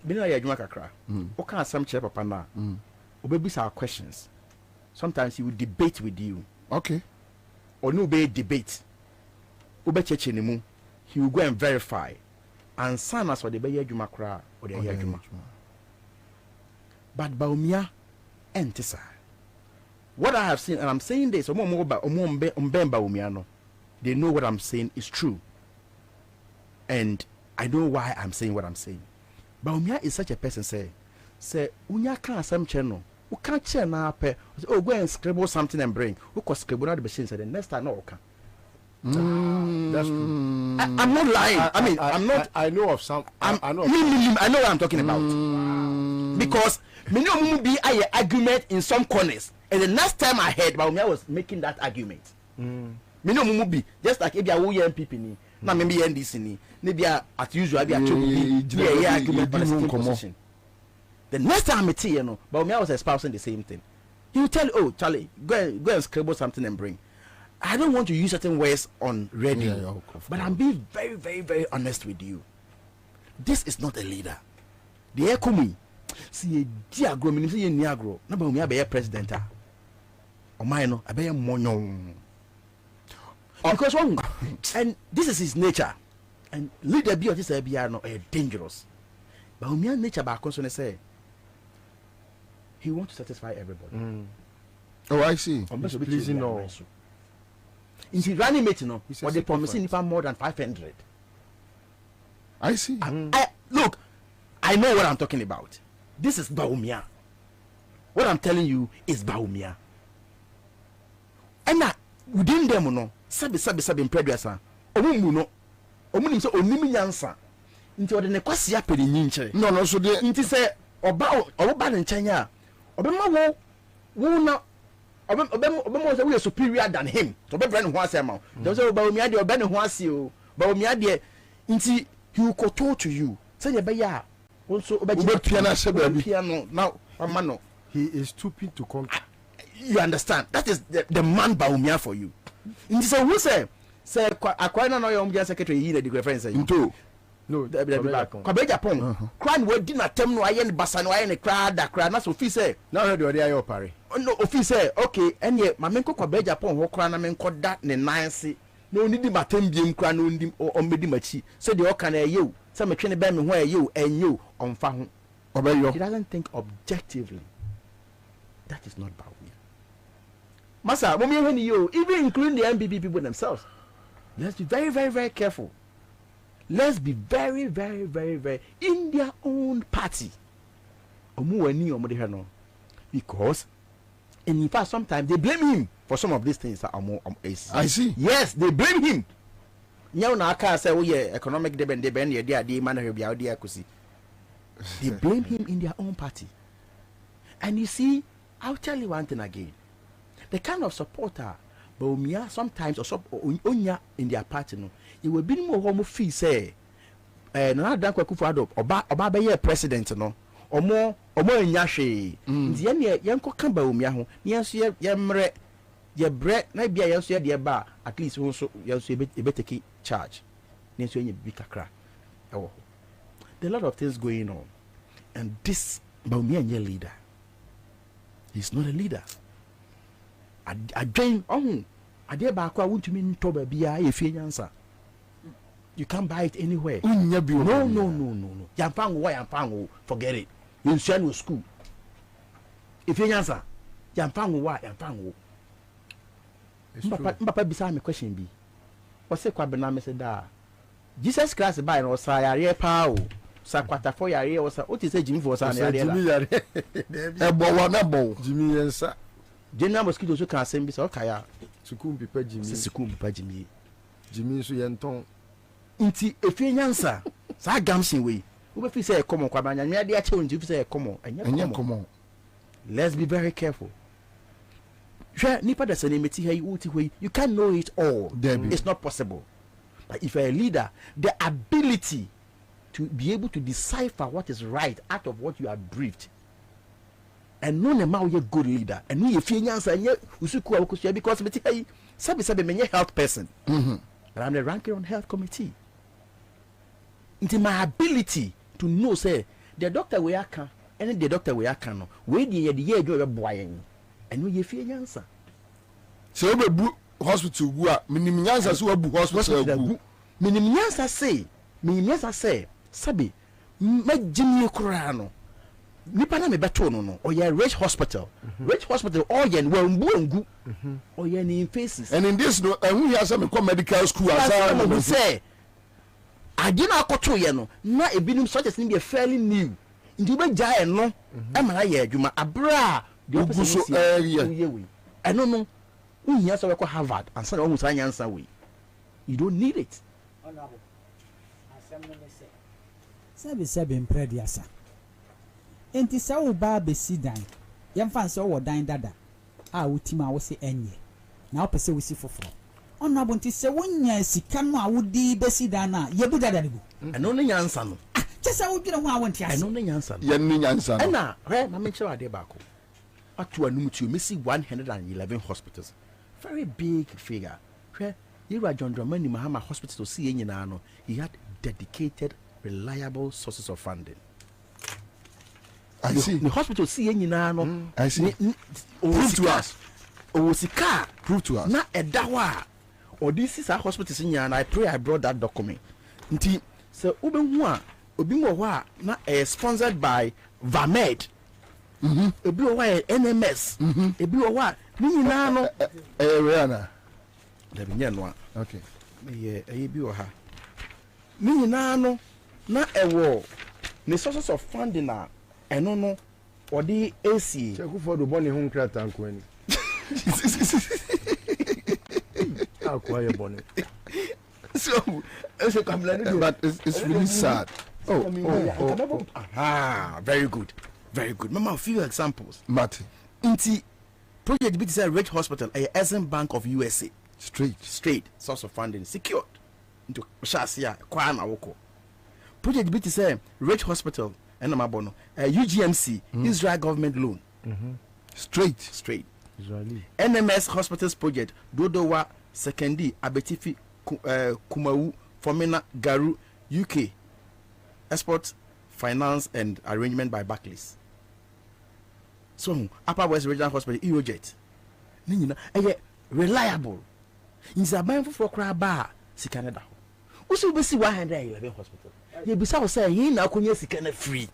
Bina ya juma kakra. O kan asam che papa na. Obebisa our questions. Sometimes he will debate with you. Okay. Or no be debate. Ube cheche ni mu. He will go and verify. Ansah as for the Bayer Juma Kra or the Air Juma. But Baumia entisa. What I have seen, and I'm saying this, they know what I'm saying is true. And I know why I'm saying what I'm saying. Baumia is such a person, say, Unya can't some channel. Who can't share now? Oh, go and scribble something and bring. Who can scribble out the machine? The next time, no, can. That's true. I'm not lying. I'm not. I know of some. I know what I'm talking about. Because many be a argument in some corners, and the last time I heard Baumia was making that argument. Many be just like if you are MPP ni, na maybe NDC ni, maybe at usual be a argument on the same position. The next time I see you know, Baumia was espousing the same thing. He will tell you, oh Charlie, go and scribble something and bring. I don't want to use certain words on radio, but I'm being very, very, very honest with you. This is not a leader. The Ekumi, see a diagro, see a niagro. No, but me a president. Or mine, I be a mono. Because one, and this is his nature. And leader be of this area no dangerous. But me nature by concern say he wants to satisfy everybody. Oh, I see. Pleasing no. In his running mate, no, or they promising if I'm more than 500. I see. Look, I know what I'm talking about. This is Baumia. What I'm telling you is Baumia. And within them no sabi impreduasa omu no omu ni so onimi nyansa nti ode ne kwase apere nyinche no so de nti se oba ne nkyanya a obema wo na obema we superior than him to be brand ho ase ma dem say ba omi ade oba ne ho ase o ba omi ade nti he will talk to you say ye be ya also oba piano se ba bi piano now amano he is stupid to conquer. You understand? That is the man Baumia for you. So who say Akwabena no your secretary here the reference into No, Kwabena pon cry we din atem no aye ne basa no aye ne kra da kra na so fi say now heard the idea pare. No ofi say okay enye ma menko Kwabena pon ho kra na menko da ne nanse na onidi matem biem kra na ondim ombedi machi so the oka na aye o say me twe ne ba me ho aye o enye o onfa ho obayo. He doesn't think objectively. That is not Baumia. Masa, even including the MBB people themselves, let's be very, very, very careful. Let's be very, very, very, very in their own party. Because, and in fact, sometimes they blame him for some of these things that are more. I see. Yes, they blame him. Now, I can't say, oh yeah, economic debate, they blame him in their own party. And you see, I'll tell you one thing again. The kind of supporter Baumia sometimes or onya in their party no, you will be more homo fee say na dan kwaku fado oba be ye president no omo enya hwe nti ye yenko ka Baumia ho yenso ye mre ye bre na bia yenso ye de ba at least won so yenso e take charge nenso enye bi kakra ewo. There are a lot of things going on, and this Baumia nye leader. He's not a leader. I join on. I dare back. I want to mean to be Ansah. You can't buy it anywhere. No. Yampango, forget it. You send school. If you answer, Yampango. Papa beside me question be. What's the Kwabena me said that Jesus Christ by no say power. Sakwata for yare was what is a Jimmy for San Jimmy Ansah. General mosquitoes who can send this okay. Sukum pipa Jimmy. Jimmy so yenton. Inti efi nyansa. Sa gamsin we. We be say come on Kwabena. Me dey challenge you say come on. Enya come on. Let's be very careful. Nipa da senimeti here you can't know it all. It's not possible. But if you're a leader, the ability to be able to decipher what is right out of what you are briefed. And no name you a good leader. And we if you answer because me a health person. And I'm the ranking on health committee. Into my ability to know say the doctor we are can and the doctor we are can we the year go boy and we if you answer. So we hospital go minim nyansa so abu hospital go. Minim nyansa say sabi me Jimmy kura no nipa na me beto no or ya rich hospital all yen we ngu or yen in faces. And in this no and we have some medical school as say agina akoto ye no na ebinim such as be fairly new ndi be ja no e mara ye adwuma abra the opposite area I no no we here so we call Harvard and say we say answer we you don't need it. Honorable Sebi imprediasa. Enti sa wo ba besi dan. Yemfa nse wo dan dada. A wutima wo se enye. Na wo pese wo si foforo. Honorable nti se wonya sika no a wodi besi dan na yebu dada ne bu. Eno ne nyansa no. Chesa wo dwene ho a wonti ase. Eno ne nyansa no. Ye ne nyansa no. Na na me chere ade ba ko. Atu anum tu me see 111 hospitals. Very big figure. Ira John Dramani Mahama Hospital to see nyina no. He had dedicated reliable sources of funding. I see. The hospital see nyina no. I see. Prove to us. Osika. Prove to us. Na edawa. Or this is a hospital nyina. I pray I brought that document. Nti so obi ho a obi mo ho a na sponsored by Vamed. Obi ho a NMS. Obi ho a nyina no Rihanna. Let me know. Okay. Me bi ho ha. Nyina no na ewo the sources of funding na eno no odi AC Check for the bonny home crata anko ani. Acquire bonnet. So, but it's really sad. Very good. Very good. Mama, a few examples. Marty. Inti project BT say Rich Hospital, a Essence Bank of USA. Straight source of funding secured. Into Shasia, Kwana Woko. Project BT say Rich Hospital, and Mabono, UGMC, Israel government loan. Straight. Israeli. NMS Hospitals project, Dodowa, Sekendi, Abetifi, Kumau, Fomena, Garu, UK. Export finance and arrangement by Barclays. So, Upper West Regional Hospital, EOJet. Nina, reliable. In Zaban for Craba, Sikanada. Also, we see 111 hospital. You be so say, you now can Sikana free.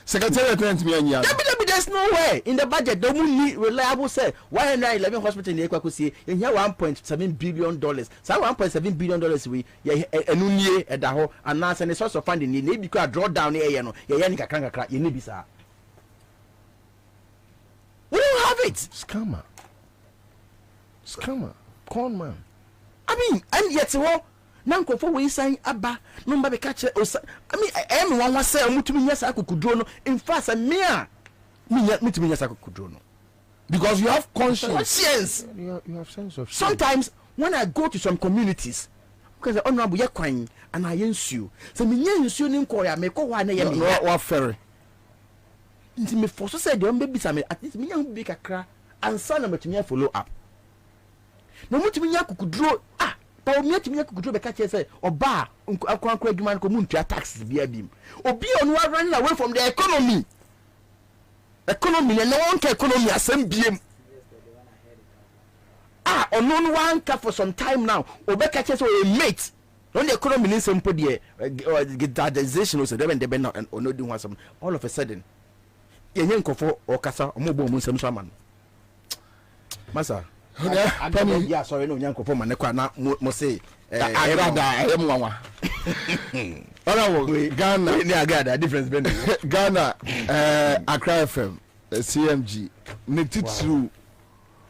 Secretary There's no way in the budget. They will need reliable say 111 hospital in the Equacusi and here $1.7 billion. So $1.7 billion we enunye edaho and now send a source of funding need because draw down here, you know, Yanika Kanga crack, you need bisa. We don't have it. Scammer. Con man. I mean, and yet so nanko for we sign aba no mba be catch I mean I one was say mutumi nyasa akukudro no in fact me mutumi nyasa akukudro no Because you have conscience. You have sense of sometimes when I go to some communities because the honorable yakwan and I ensue so me ensue ni nko ya me ko wa na ya me wa ferry nti me for so say the baby sa me at least me yan be kakra Ansah na metumi follow up na mutumi nyakukudro pa omi atimi yakukudro be catch say oba akwan adwuma ko muntua taxes bia bim obi onu running away from the economy na one economy asem biem onu one ka for some time now obe catch say a mate when the economy ni sem podie digitalization also they be not and no do one some all of a sudden yenye nkofo okasa omobo mu nsem so aman masa yeah, sorry no nyanko for manekwa na mo say agrada emwanwa Ghana ni agada difference Ghana Accra FM CMG ne titru